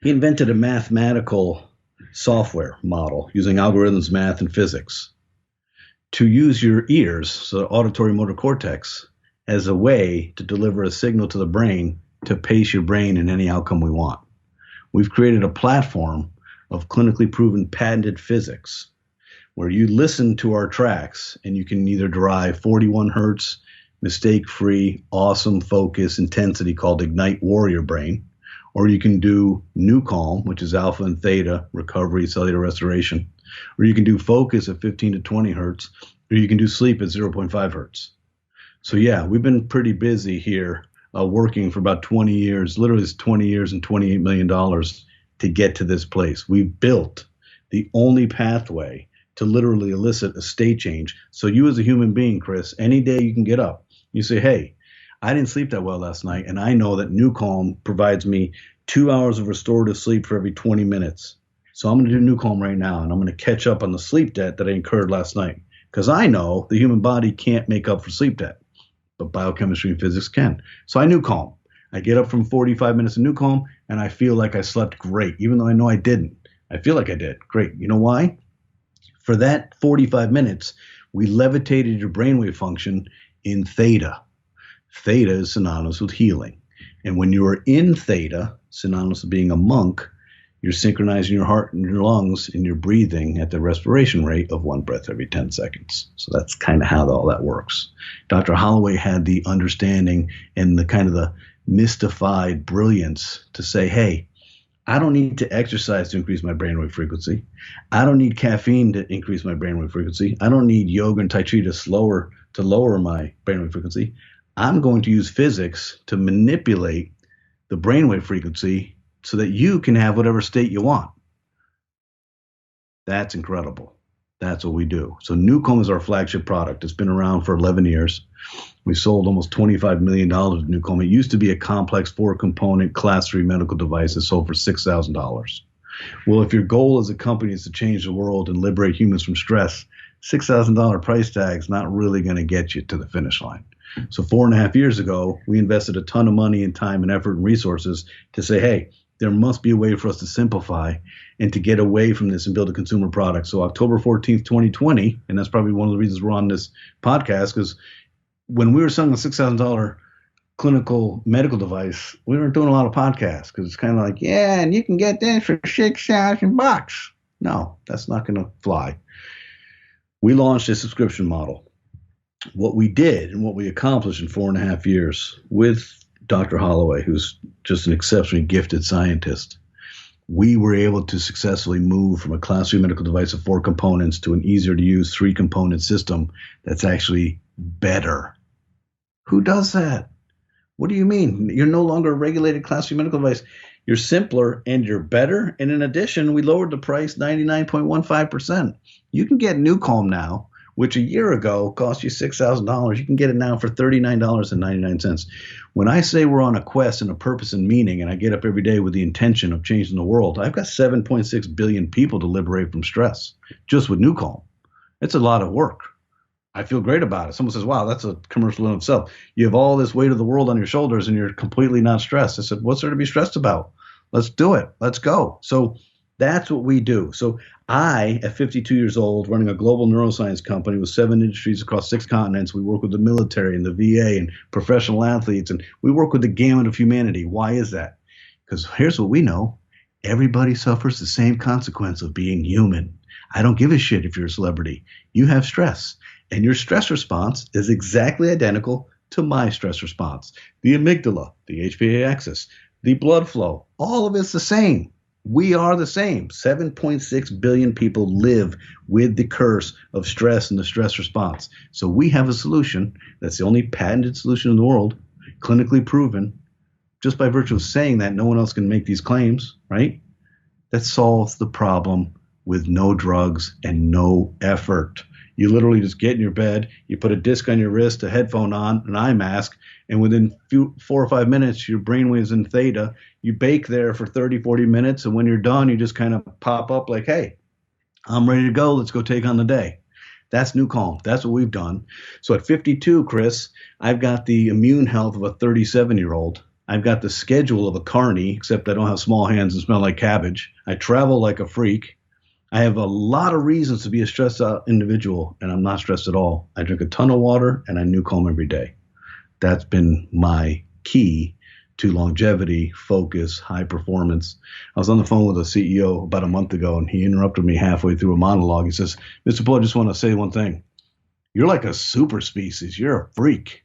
He invented a mathematical software model using algorithms, math, and physics to use your ears, so the auditory motor cortex, as a way to deliver a signal to the brain to pace your brain in any outcome we want. We've created a platform of clinically proven patented physics where you listen to our tracks and you can either derive 41 hertz, mistake-free, awesome focus intensity called Ignite Warrior Brain, or you can do NuCalm, which is alpha and theta, recovery, cellular restoration, or you can do focus at 15 to 20 hertz, or you can do sleep at 0.5 hertz. So yeah, we've been pretty busy here working for about 20 years, literally it's 20 years and $28 million to get to this place. We've built the only pathway to literally elicit a state change. So you as a human being, Chris, any day you can get up, you say, hey, I didn't sleep that well last night, and I know that NuCalm provides me 2 hours of restorative sleep for every 20 minutes. So I'm going to do NuCalm right now, and I'm going to catch up on the sleep debt that I incurred last night. Because I know the human body can't make up for sleep debt, but biochemistry and physics can. So I NuCalm. I get up from 45 minutes of NuCalm, and I feel like I slept great, even though I know I didn't. I feel like I did. Great. You know why? For that 45 minutes, we levitated your brainwave function in theta. Theta is synonymous with healing. And when you are in theta, synonymous with being a monk, you're synchronizing your heart and your lungs and your breathing at the respiration rate of 1 breath every 10 seconds. So that's kind of how all that works. Dr. Holloway had the understanding and the kind of the mystified brilliance to say, hey, I don't need to exercise to increase my brainwave frequency. I don't need caffeine to increase my brainwave frequency. I don't need yoga and Tai Chi to lower my brainwave frequency. I'm going to use physics to manipulate the brainwave frequency so that you can have whatever state you want. That's incredible. That's what we do. So NuCalm is our flagship product. It's been around for 11 years. We sold almost $25 million of NuCalm. It used to be a complex 4-component class 3 medical device that sold for $6,000. Well, if your goal as a company is to change the world and liberate humans from stress, $6,000 price tag is not really going to get you to the finish line. So 4.5 years ago, we invested a ton of money and time and effort and resources to say, hey, there must be a way for us to simplify and to get away from this and build a consumer product. So October 14th, 2020, and that's probably one of the reasons we're on this podcast, because when we were selling a $6,000 clinical medical device, we weren't doing a lot of podcasts because it's kind of like, yeah, and you can get this for $6,000. No, that's not going to fly. We launched a subscription model. What we did and what we accomplished in 4.5 years with Dr. Holloway, who's just an exceptionally gifted scientist, we were able to successfully move from a class 3 medical device of 4 components to an easier to use 3-component system that's actually better. Who does that? What do you mean? You're no longer a regulated class 3 medical device. You're simpler and you're better. And in addition, we lowered the price 99.15%. You can get NuCalm now, which a year ago cost you $6,000. You can get it now for $39.99. When I say we're on a quest and a purpose and meaning, and I get up every day with the intention of changing the world, I've got 7.6 billion people to liberate from stress just with NuCalm. It's a lot of work. I feel great about it. Someone says, wow, that's a commercial in itself. You have all this weight of the world on your shoulders and you're completely not stressed. I said, what's there to be stressed about? Let's do it. Let's go. So that's what we do. So I, at 52 years old, running a global neuroscience company with 7 industries across 6 continents, we work with the military and the VA and professional athletes, and we work with the gamut of humanity. Why is that? Because here's what we know. Everybody suffers the same consequence of being human. I don't give a shit if you're a celebrity. You have stress. And your stress response is exactly identical to my stress response. The amygdala, the HPA axis, the blood flow, all of it's the same. We are the same. 7.6 billion people live with the curse of stress and the stress response. So we have a solution that's the only patented solution in the world, clinically proven. Just by virtue of saying that, no one else can make these claims, right? That solves the problem with no drugs and no effort. You literally just get in your bed, you put a disc on your wrist, a headphone on, an eye mask, and within 4 or 5 minutes, your brainwaves in theta, you bake there for 30, 40 minutes, and when you're done, you just kind of pop up like, hey, I'm ready to go. Let's go take on the day. That's NuCalm. That's what we've done. So at 52, Chris, I've got the immune health of a 37-year-old. I've got the schedule of a carny, except I don't have small hands and smell like cabbage. I travel like a freak. I have a lot of reasons to be a stressed out individual, and I'm not stressed at all. I drink a ton of water, and I NuCalm every day. That's been my key to longevity, focus, high performance. I was on the phone with a CEO about a month ago, and he interrupted me halfway through a monologue. He says, Mr. Poole, I just want to say one thing. You're like a super species. You're a freak.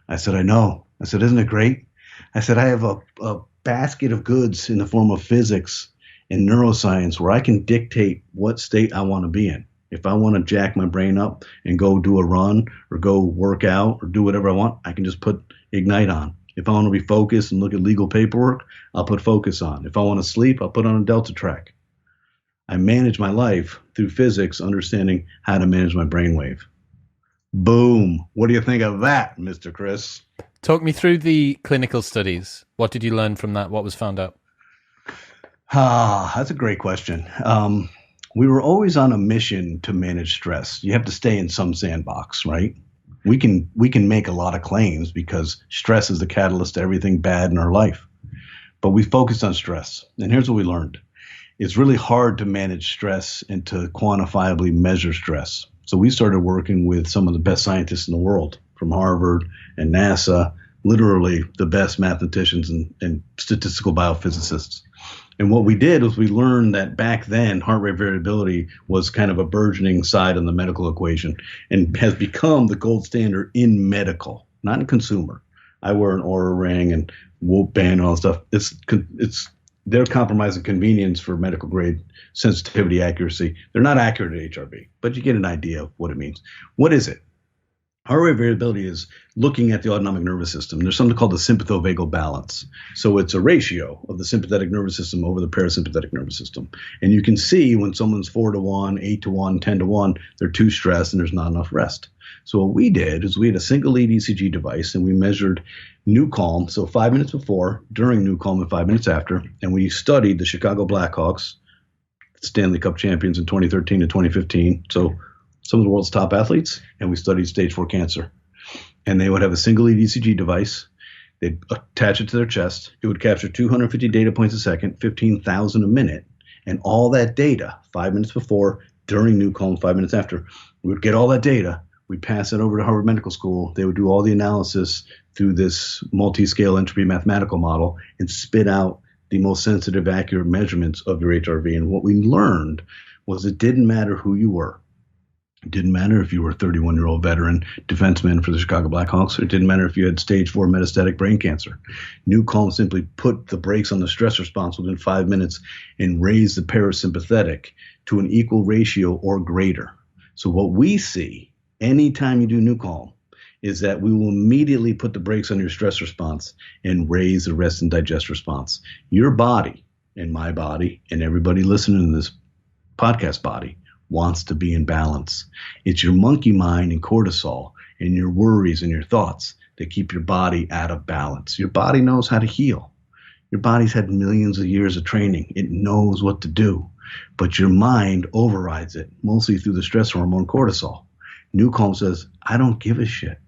I said, I know. I said, isn't it great? I said, I have a basket of goods in the form of physics in neuroscience where I can dictate what state I want to be in. If I want to jack my brain up and go do a run or go work out or do whatever I want, I can just put Ignite on. If I want to be focused and look at legal paperwork, I'll put Focus on. If I want to sleep, I'll put on a Delta track. I manage my life through physics, understanding how to manage my brainwave. Boom. What do you think of that, Mr. Chris? Talk me through the clinical studies. What did you learn from that? What was found out? That's a great question. We were always on a mission to manage stress. You have to stay in some sandbox, right? We can make a lot of claims because stress is the catalyst to everything bad in our life. But we focused on stress. And here's what we learned. It's really hard to manage stress and to quantifiably measure stress. So we started working with some of the best scientists in the world from Harvard and NASA, literally the best mathematicians and statistical biophysicists. And what we did was we learned that back then, heart rate variability was kind of a burgeoning side on the medical equation and has become the gold standard in medical, not in consumer. I wear an Oura ring and Whoop band and all that stuff. They're compromising convenience for medical grade sensitivity, accuracy. They're not accurate at HRV, but you get an idea of what it means. What is it? Heart rate variability is looking at the autonomic nervous system. There's something called the sympathovagal balance. So it's a ratio of the sympathetic nervous system over the parasympathetic nervous system. And you can see when someone's 4-to-1, 8-to-1, 10-to-1, they're too stressed and there's not enough rest. So what we did is we had a single lead ECG device and we measured NuCalm, so 5 minutes before, during NuCalm, and 5 minutes after. And we studied the Chicago Blackhawks, Stanley Cup champions in 2013 and 2015. So some of the world's top athletes, and we studied stage 4 cancer. And they would have a single lead ECG device. They'd attach it to their chest. It would capture 250 data points a second, 15,000 a minute. And all that data, 5 minutes before, during NuCalm, 5 minutes after, we would get all that data. We'd pass it over to Harvard Medical School. They would do all the analysis through this multi-scale entropy mathematical model and spit out the most sensitive, accurate measurements of your HRV. And what we learned was it didn't matter who you were. It didn't matter if you were a 31-year-old veteran defenseman for the Chicago Blackhawks, or it didn't matter if you had stage 4 metastatic brain cancer. NuCalm simply put the brakes on the stress response within 5 minutes and raised the parasympathetic to an equal ratio or greater. So what we see anytime you do NuCalm is that we will immediately put the brakes on your stress response and raise the rest and digest response. Your body and my body and everybody listening to this podcast body wants to be in balance. It's your monkey mind and cortisol and your worries and your thoughts that keep your body out of balance. Your body knows how to heal. Your body's had millions of years of training. It knows what to do, but your mind overrides it, mostly through the stress hormone cortisol. NuCalm says, I don't give a shit.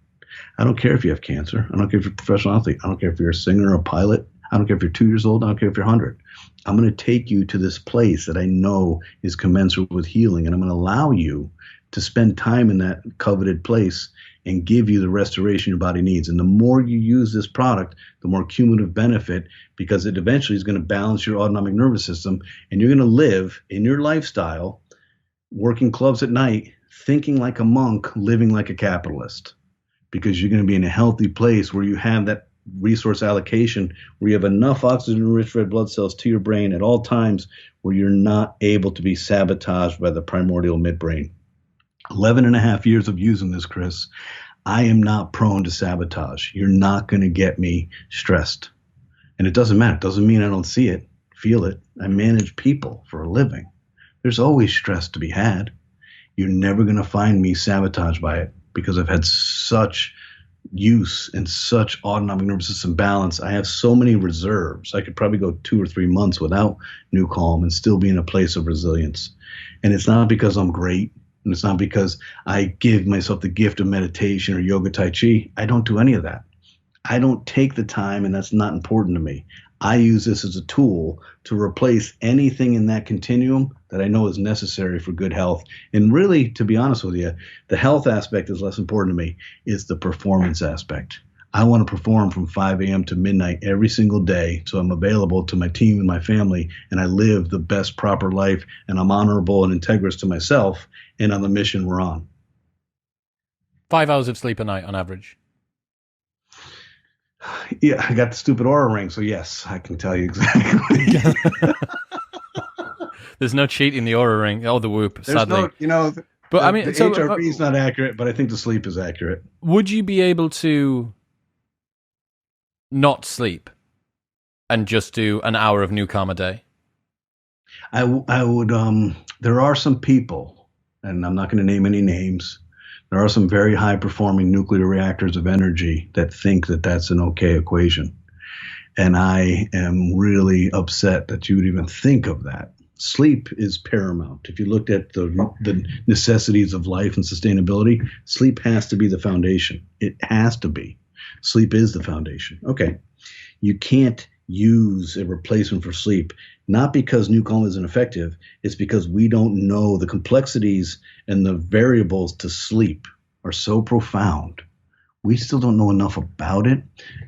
I don't care if you have cancer. I don't care if you're a professional athlete. I don't care if you're a singer or a pilot. I don't care if you're 2 years old. I don't care if you're 100. I'm going to take you to this place that I know is commensurate with healing, and I'm going to allow you to spend time in that coveted place and give you the restoration your body needs. And the more you use this product, the more cumulative benefit, because it eventually is going to balance your autonomic nervous system, and you're going to live in your lifestyle, working clubs at night, thinking like a monk, living like a capitalist, because you're going to be in a healthy place where you have that resource allocation, where you have enough oxygen-rich red blood cells to your brain at all times, where you're not able to be sabotaged by the primordial midbrain. 11 and a half years of using this, Chris, I am not prone to sabotage. You're not going to get me stressed. And it doesn't matter. It doesn't mean I don't see it, feel it. I manage people for a living. There's always stress to be had. You're never going to find me sabotaged by it, because I've had such use and such autonomic nervous system balance. I have so many reserves. I could probably go 2 or 3 months without NuCalm and still be in a place of resilience. And it's not because I'm great, and it's not because I give myself the gift of meditation or yoga tai chi. I don't do any of that. I don't take the time, and that's not important to me. I use this as a tool to replace anything in that continuum that I know is necessary for good health. And really, to be honest with you, the health aspect is less important to me. It's the performance aspect. I want to perform from 5 a.m. to midnight every single day, so I'm available to my team and my family, and I live the best proper life, and I'm honorable and integrous to myself and on the mission we're on. 5 hours of sleep a night on average. Yeah, I got the stupid aura ring, so yes, I can tell you exactly. There's no cheating the aura ring. Oh, the Whoop, There's sadly. No, but I mean, the so, HRV is not accurate, but I think the sleep is accurate. Would you be able to not sleep and just do an hour of NuCalm a day? I would. There are some people, and I'm not going to name any names. There are some very high-performing nuclear reactors of energy that think that that's an okay equation. And I am really upset that you would even think of that. Sleep is paramount. If you looked at the necessities of life and sustainability, sleep has to be the foundation. It has to be. Sleep is the foundation. Okay. You can't use a replacement for sleep, not because NuCalm isn't effective. It's because we don't know the complexities and the variables to sleep are so profound. We still don't know enough about it.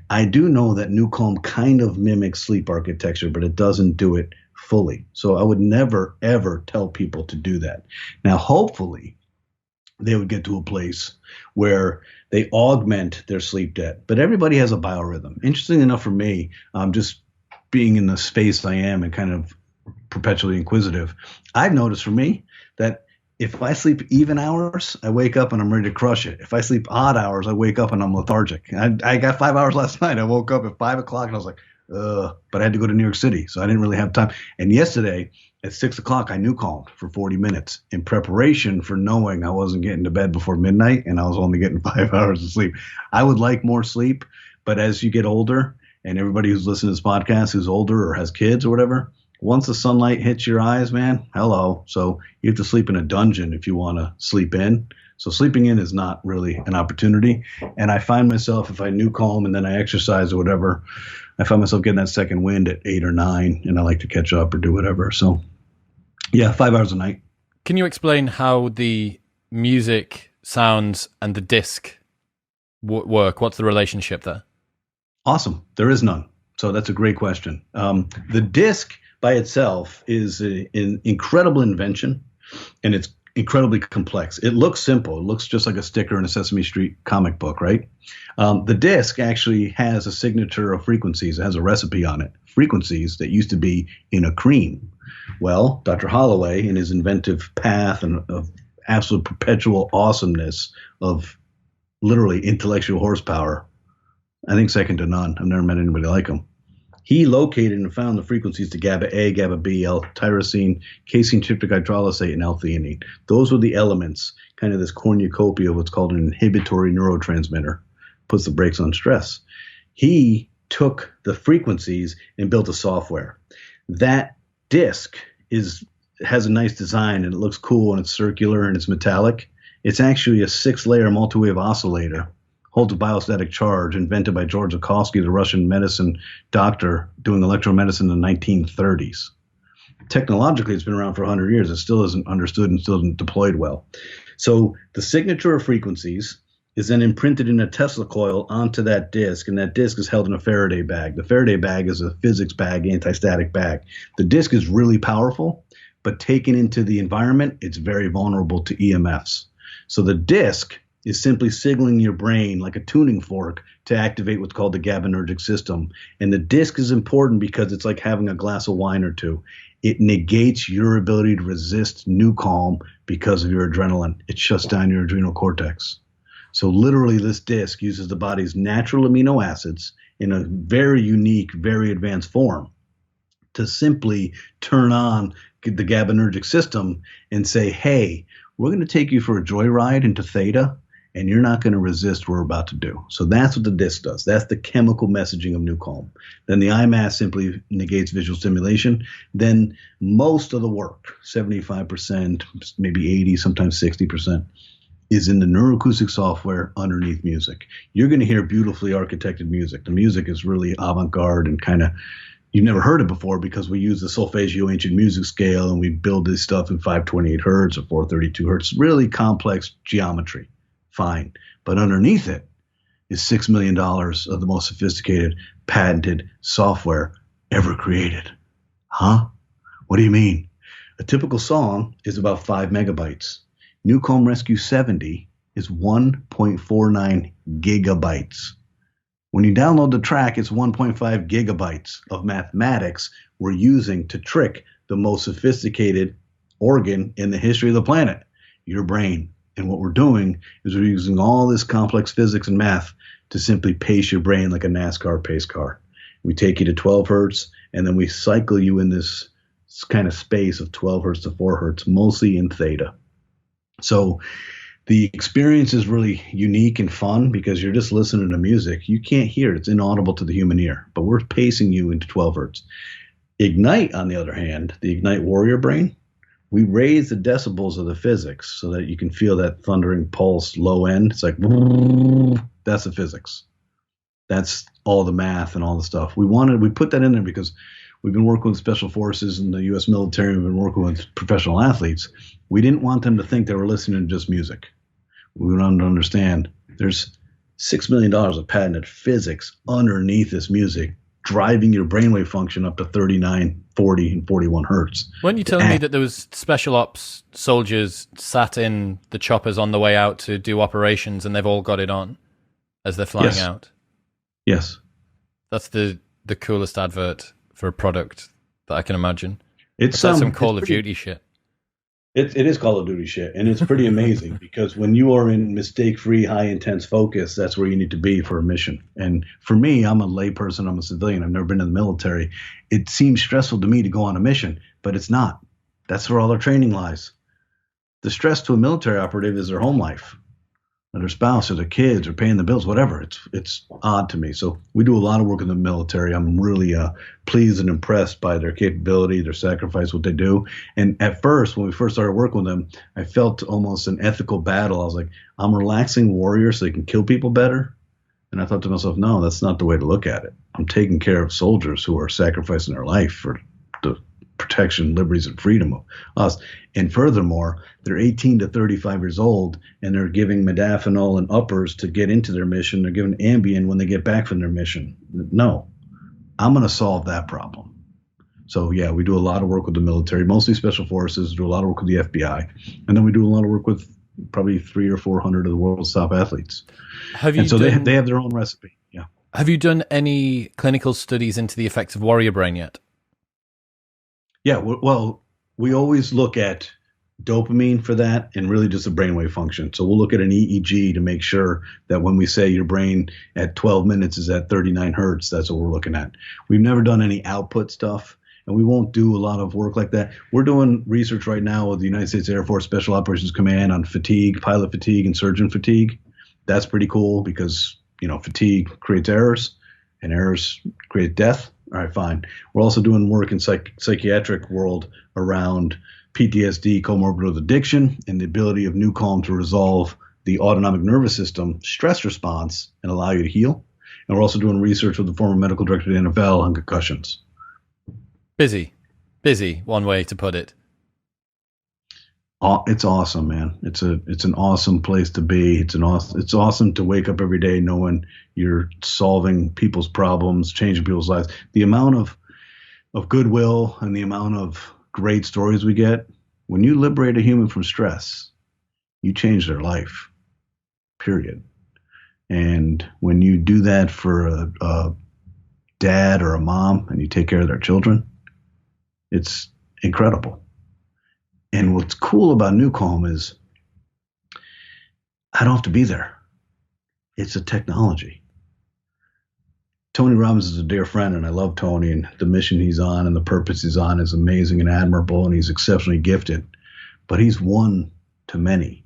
I do know that NuCalm kind of mimics sleep architecture, but it doesn't do it fully. So I would never, ever tell people to do that. Now, hopefully, they would get to a place where they augment their sleep debt. But everybody has a biorhythm. Interesting enough for me, just being in the space I am and kind of perpetually inquisitive, I've noticed for me that if I sleep even hours, I wake up and I'm ready to crush it. If I sleep odd hours, I wake up and I'm lethargic. I got 5 hours last night. I woke up at 5 o'clock and I was like, but I had to go to New York City, so I didn't really have time. And yesterday at 6 o'clock, I NuCalmed for 40 minutes in preparation for knowing I wasn't getting to bed before midnight and I was only getting 5 hours of sleep. I would like more sleep, but as you get older, and everybody who's listening to this podcast who's older or has kids or whatever, once the sunlight hits your eyes, man, hello. So you have to sleep in a dungeon if you want to sleep in. So sleeping in is not really an opportunity. And I find myself, if I NuCalm and then I exercise or whatever, I find myself getting that second wind at 8 or 9, and I like to catch up or do whatever. So yeah, 5 hours a night. Can you explain how the music, sounds, and the disc work? What's the relationship there? Awesome. There is none. So that's a great question. The disc by itself is an incredible invention. and it's incredibly complex. It looks simple. It looks just like a sticker in a Sesame Street comic book, right? The disc actually has a signature of frequencies. It has a recipe on it. Frequencies that used to be in a cream. Well, Dr. Holloway, in his inventive path and of absolute perpetual awesomeness of literally intellectual horsepower, I think second to none. I've never met anybody like him. He located and found the frequencies to GABA A, GABA B, L-tyrosine, casein tryptic hydrolysate, and L-theanine. Those were the elements, kind of this cornucopia of what's called an inhibitory neurotransmitter, puts the brakes on stress. He took the frequencies and built a software. That disc has a nice design, and it looks cool, and it's circular, and it's metallic. It's actually a 6-layer multi-wave oscillator. Holds a biostatic charge, invented by George Zukovsky, the Russian medicine doctor doing electromedicine in the 1930s. Technologically, it's been around for 100 years. It still isn't understood and still isn't deployed well. So the signature of frequencies is then imprinted in a Tesla coil onto that disc, and that disc is held in a Faraday bag. The Faraday bag is a physics bag, anti-static bag. The disc is really powerful, but taken into the environment, it's very vulnerable to EMFs. So the disc is simply signaling your brain like a tuning fork to activate what's called the GABAergic system. And the disc is important because it's like having a glass of wine or two. It negates your ability to resist NuCalm because of your adrenaline. It shuts down your adrenal cortex. So literally this disc uses the body's natural amino acids in a very unique, very advanced form to simply turn on the GABAergic system and say, hey, we're going to take you for a joyride into theta, and you're not going to resist what we're about to do. So that's what the disc does. That's the chemical messaging of NuCalm. Then the IMAS simply negates visual stimulation. Then most of the work, 75%, maybe 80, sometimes 60%, is in the neuroacoustic software underneath music. You're going to hear beautifully architected music. The music is really avant-garde and kind of, you've never heard it before because we use the solfeggio ancient music scale and we build this stuff in 528 hertz or 432 hertz. Really complex geometry. Fine. But underneath it is $6 million of the most sophisticated, patented software ever created. Huh? What do you mean? A typical song is about 5 megabytes. NuCalm Rescue 70 is 1.49 gigabytes. When you download the track, it's 1.5 gigabytes of mathematics we're using to trick the most sophisticated organ in the history of the planet, your brain. And what we're doing is we're using all this complex physics and math to simply pace your brain like a NASCAR pace car. We take you to 12 hertz, and then we cycle you in this kind of space of 12 hertz to 4 hertz, mostly in theta. So the experience is really unique and fun because you're just listening to music. You can't hear it. It's inaudible to the human ear, but we're pacing you into 12 hertz. Ignite, on the other hand, the Ignite Warrior Brain, we raise the decibels of the physics so that you can feel that thundering pulse low end. It's like, that's the physics. That's all the math and all the stuff. We put that in there because we've been working with special forces and the U.S. military. We've been working with professional athletes. We didn't want them to think they were listening to just music. We wanted them to understand there's $6 million of patented physics underneath this music, driving your brainwave function up to 39, 40, and 41 hertz. Weren't you telling me that there was special ops soldiers sat in the choppers on the way out to do operations and they've all got it on as they're flying out? Yes. That's the coolest advert for a product that I can imagine. It's some Call of Duty shit. It is Call of Duty shit, and it's pretty amazing because when you are in mistake-free, high-intense focus, that's where you need to be for a mission. And for me, I'm a layperson, I'm a civilian, I've never been in the military. It seems stressful to me to go on a mission, but it's not. That's where all their training lies. The stress to a military operative is their home life, or their spouse, or their kids, or paying the bills, whatever. It's odd to me. So we do a lot of work in the military. I'm really pleased and impressed by their capability, their sacrifice, what they do. And at first, when we first started working with them, I felt almost an ethical battle. I was like, I'm relaxing warriors so they can kill people better. And I thought to myself, no, that's not the way to look at it. I'm taking care of soldiers who are sacrificing their life for the protection, liberties, and freedom of us. And furthermore, they're 18 to 35 years old, and they're giving modafinil and uppers to get into their mission. They're giving Ambien when they get back from their mission. No, I'm going to solve that problem. So yeah, we do a lot of work with the military, mostly special forces, do a lot of work with the FBI. And then we do a lot of work with probably 300 or 400 of the world's top athletes. And so they have their own recipe. Yeah. Have you done any clinical studies into the effects of warrior brain yet? Yeah, well, we always look at dopamine for that and really just the brainwave function. So we'll look at an EEG to make sure that when we say your brain at 12 minutes is at 39 hertz, that's what we're looking at. We've never done any output stuff, and we won't do a lot of work like that. We're doing research right now with the United States Air Force Special Operations Command on fatigue, pilot fatigue, and surgeon fatigue. That's pretty cool because, fatigue creates errors, and errors create death. All right, fine. We're also doing work in psychiatric world around PTSD, comorbid with addiction, and the ability of NuCalm to resolve the autonomic nervous system stress response and allow you to heal. And we're also doing research with the former medical director of the NFL on concussions. Busy, one way to put it. It's awesome, man. It's an awesome place to be. It's awesome to wake up every day knowing you're solving people's problems, changing people's lives. The amount of goodwill and the amount of great stories we get, when you liberate a human from stress, you change their life, period. And when you do that for a dad or a mom and you take care of their children, it's incredible. And what's cool about NuCalm is I don't have to be there. It's a technology. Tony Robbins is a dear friend, and I love Tony, and the mission he's on and the purpose he's on is amazing and admirable, and he's exceptionally gifted. But he's one to many.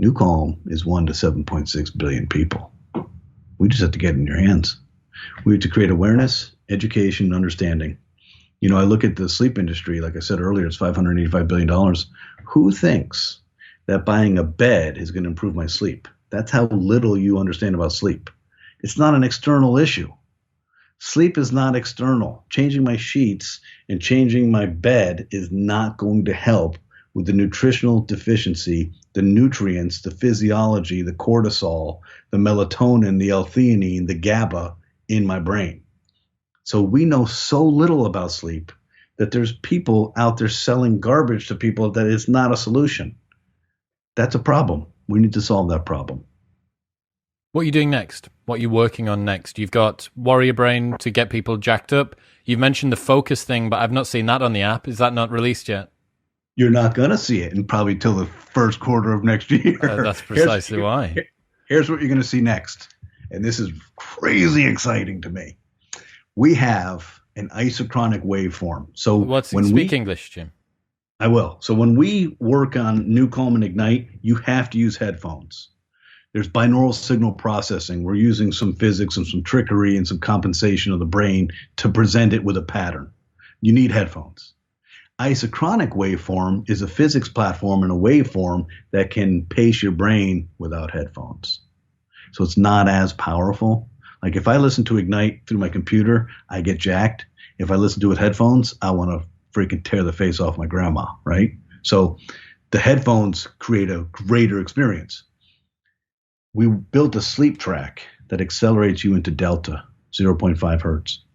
NuCalm is 1 to 7.6 billion people. We just have to get it in your hands. We have to create awareness, education, and understanding. I look at the sleep industry, like I said earlier, it's $585 billion. Who thinks that buying a bed is going to improve my sleep? That's how little you understand about sleep. It's not an external issue. Sleep is not external. Changing my sheets and changing my bed is not going to help with the nutritional deficiency, the nutrients, the physiology, the cortisol, the melatonin, the L-theanine, the GABA in my brain. So we know so little about sleep that there's people out there selling garbage to people that it's not a solution. That's a problem. We need to solve that problem. What are you doing next? What are you working on next? You've got Warrior Brain to get people jacked up. You've mentioned the focus thing, but I've not seen that on the app. Is that not released yet? You're not going to see it in probably till the first quarter of next year. That's precisely why. Here's what you're going to see next. And this is crazy exciting to me. We have an isochronic waveform. So speak English, Jim. I will. So when we work on NuCalm and Ignite, you have to use headphones. There's binaural signal processing. We're using some physics and some trickery and some compensation of the brain to present it with a pattern. You need headphones. Isochronic waveform is a physics platform and a waveform that can pace your brain without headphones. So it's not as powerful. Like if I listen to Ignite through my computer, I get jacked. If I listen to it with headphones, I want to freaking tear the face off my grandma, right? So the headphones create a greater experience. We built a sleep track that accelerates you into delta, 0.5 hertz,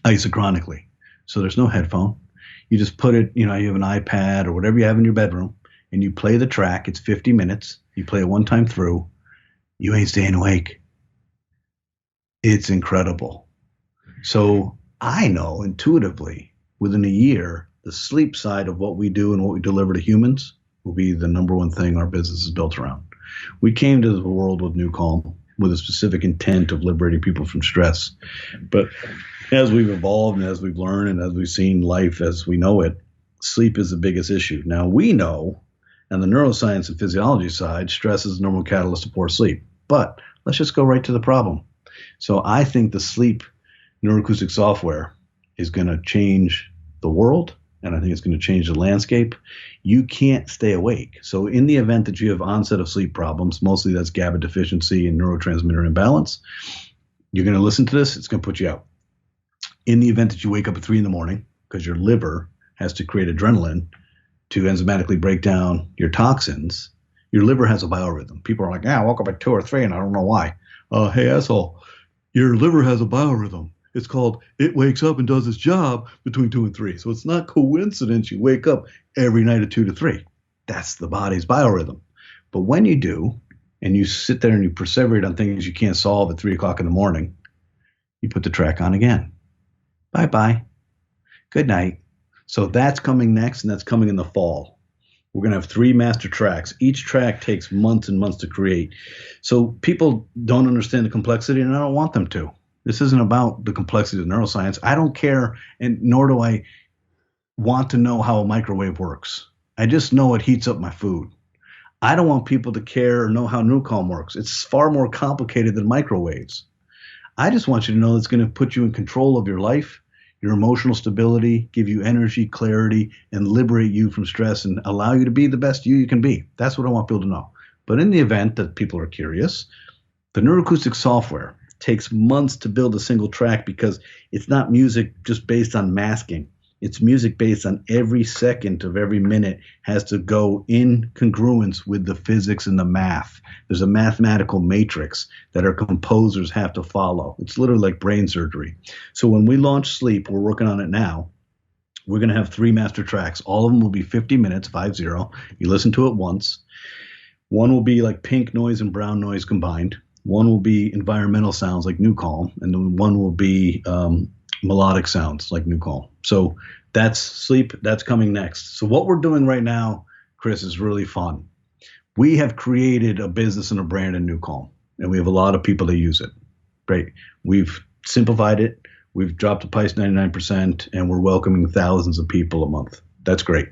isochronically. So there's no headphone. You just put it, you have an iPad or whatever you have in your bedroom, and you play the track. It's 50 minutes. You play it one time through. You ain't staying awake. It's incredible. So I know intuitively within a year, the sleep side of what we do and what we deliver to humans will be the number one thing our business is built around. We came to the world with NuCalm with a specific intent of liberating people from stress. But as we've evolved and as we've learned and as we've seen life as we know it, sleep is the biggest issue. Now we know on the neuroscience and physiology side, stress is a normal catalyst to poor sleep. But let's just go right to the problem. So I think the sleep neuroacoustic software is going to change the world, and I think it's going to change the landscape. You can't stay awake. So in the event that you have onset of sleep problems, mostly that's GABA deficiency and neurotransmitter imbalance, you're going to listen to this, it's going to put you out. In the event that you wake up at 3 a.m, because your liver has to create adrenaline to enzymatically break down your toxins, your liver has a biorhythm. People are like, I woke up at 2 or 3 and I don't know why. Hey, asshole, your liver has a biorhythm. It's called it wakes up and does its job between 2 and 3. So it's not coincidence you wake up every night at 2 to 3. That's the body's biorhythm. But when you do, and you sit there and you perseverate on things you can't solve at 3 o'clock in the morning, you put the track on again. Bye-bye. Good night. So that's coming next, and that's coming in the fall. We're going to have 3 master tracks. Each track takes months and months to create. So people don't understand the complexity, and I don't want them to. This isn't about the complexity of neuroscience. I don't care, and nor do I want to know how a microwave works. I just know it heats up my food. I don't want people to care or know how NuCalm works. It's far more complicated than microwaves. I just want you to know it's going to put you in control of your life, your emotional stability, give you energy, clarity, and liberate you from stress and allow you to be the best you can be. That's what I want people to know. But in the event that people are curious, the neuroacoustic software takes months to build a single track because it's not music just based on masking. It's music based on every second of every minute has to go in congruence with the physics and the math. There's a mathematical matrix that our composers have to follow. It's literally like brain surgery. So when we launch Sleep, we're working on it now. We're going to have 3 master tracks. All of them will be 50 minutes, 50. You listen to it once. One will be like pink noise and brown noise combined. One will be environmental sounds like NuCalm, and then one will be melodic sounds like NuCalm. So that's Sleep. That's coming next. So what we're doing right now, Chris, is really fun. We have created a business and a brand in NuCalm, and we have a lot of people that use it. Right? We've simplified it. We've dropped the price 99%, and we're welcoming thousands of people a month. That's great.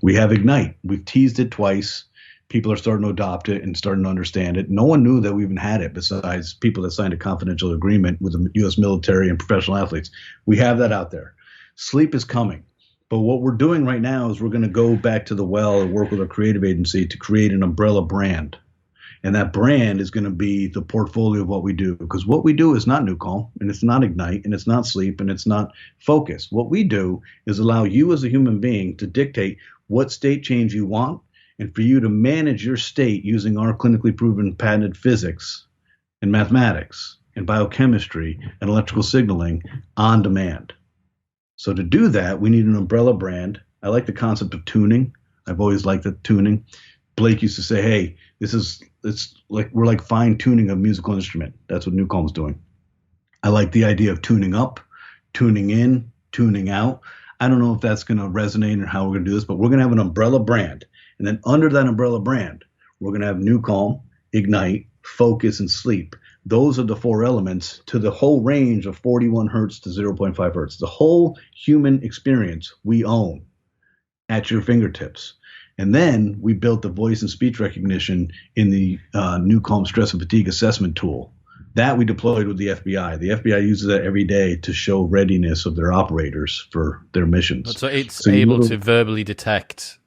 We have Ignite. We've teased it twice. People are starting to adopt it and starting to understand it. No one knew that we even had it besides people that signed a confidential agreement with the U.S. military and professional athletes. We have that out there. Sleep is coming. But what we're doing right now is we're going to go back to the well and work with our creative agency to create an umbrella brand. And that brand is going to be the portfolio of what we do. Because what we do is not NuCalm, and it's not Ignite, and it's not Sleep, and it's not Focus. What we do is allow you as a human being to dictate what state change you want, and for you to manage your state using our clinically proven patented physics and mathematics and biochemistry and electrical signaling on demand. So to do that, we need an umbrella brand. I like the concept of tuning. I've always liked the tuning. Blake used to say, hey, it's like we're like fine tuning a musical instrument. That's what NuCalm's doing. I like the idea of tuning up, tuning in, tuning out. I don't know if that's going to resonate or how we're going to do this, but we're going to have an umbrella brand. And then under that umbrella brand, we're going to have NuCalm, Ignite, Focus, and Sleep. Those are the 4 elements to the whole range of 41 hertz to 0.5 hertz. The whole human experience we own at your fingertips. And then we built the voice and speech recognition in the NuCalm stress and fatigue assessment tool. That we deployed with the FBI. The FBI uses that every day to show readiness of their operators for their missions. So it's able to verbally detect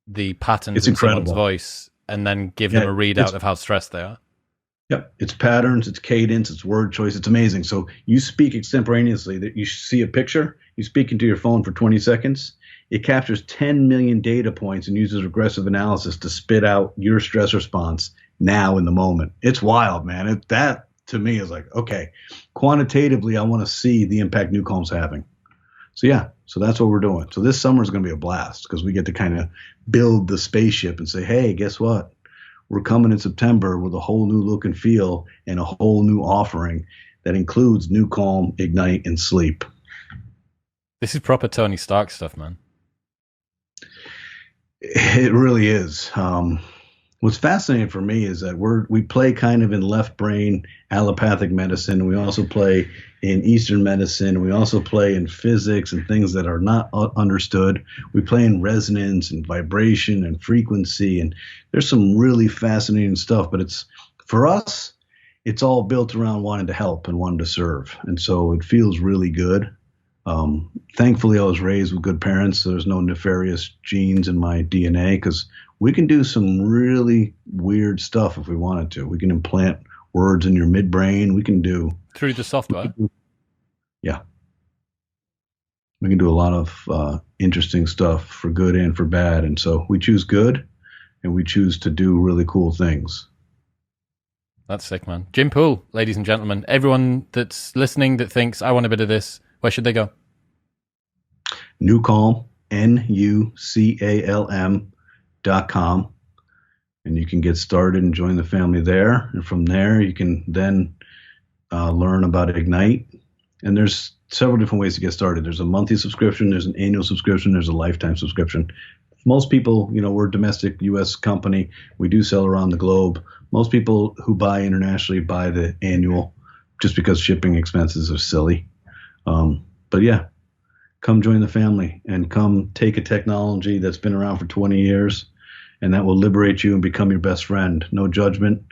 the patterns in someone's voice and then give them a readout of how stressed they are. Yep. It's patterns, it's cadence, it's word choice. It's amazing. So you speak extemporaneously. That you see a picture, you speak into your phone for 20 seconds. It captures 10 million data points and uses regressive analysis to spit out your stress response now in the moment. It's wild, man. That to me is like, okay, quantitatively, I want to see the impact NuCalm's having. So yeah, so that's what we're doing. So this summer is going to be a blast because we get to kind of build the spaceship and say, hey, guess what? We're coming in September with a whole new look and feel and a whole new offering that includes NuCalm, Ignite, and Sleep. This is proper Tony Stark stuff, man. It really is. What's fascinating for me is that we play kind of in left brain allopathic medicine. We also play in Eastern medicine. We also play in physics and things that are not understood. We play in resonance and vibration and frequency. And there's some really fascinating stuff. But for us, it's all built around wanting to help and wanting to serve. And so it feels really good. Thankfully, I was raised with good parents. So there's no nefarious genes in my DNA because we can do some really weird stuff if we wanted to. We can implant words in your midbrain. We can do through the software. Yeah. We can do a lot of interesting stuff for good and for bad. And so we choose good and we choose to do really cool things. That's sick, man. Jim Poole, ladies and gentlemen. Everyone that's listening that thinks, I want a bit of this, where should they go? NuCalm, NuCalm.com. And you can get started and join the family there. And from there, you can then learn about Ignite. And there's several different ways to get started. There's a monthly subscription, there's an annual subscription, there's a lifetime subscription. Most people, we're a domestic U.S. company. We do sell around the globe. Most people who buy internationally buy the annual just because shipping expenses are silly. But yeah, come join the family and come take a technology that's been around for 20 years and that will liberate you and become your best friend. No judgment,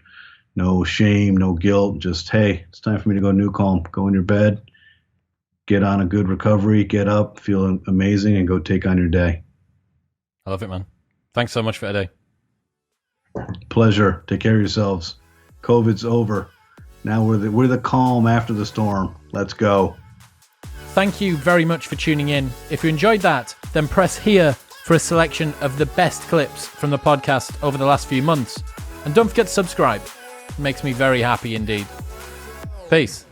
no shame, no guilt. Just, hey, it's time for me to go NuCalm. Go in your bed, get on a good recovery, get up, feel amazing, and go take on your day. I love it, man. Thanks so much for today. Pleasure. Take care of yourselves. COVID's over. Now we're the calm after the storm. Let's go. Thank you very much for tuning in. If you enjoyed that, then press here for a selection of the best clips from the podcast over the last few months. And don't forget to subscribe. It makes me very happy indeed. Peace.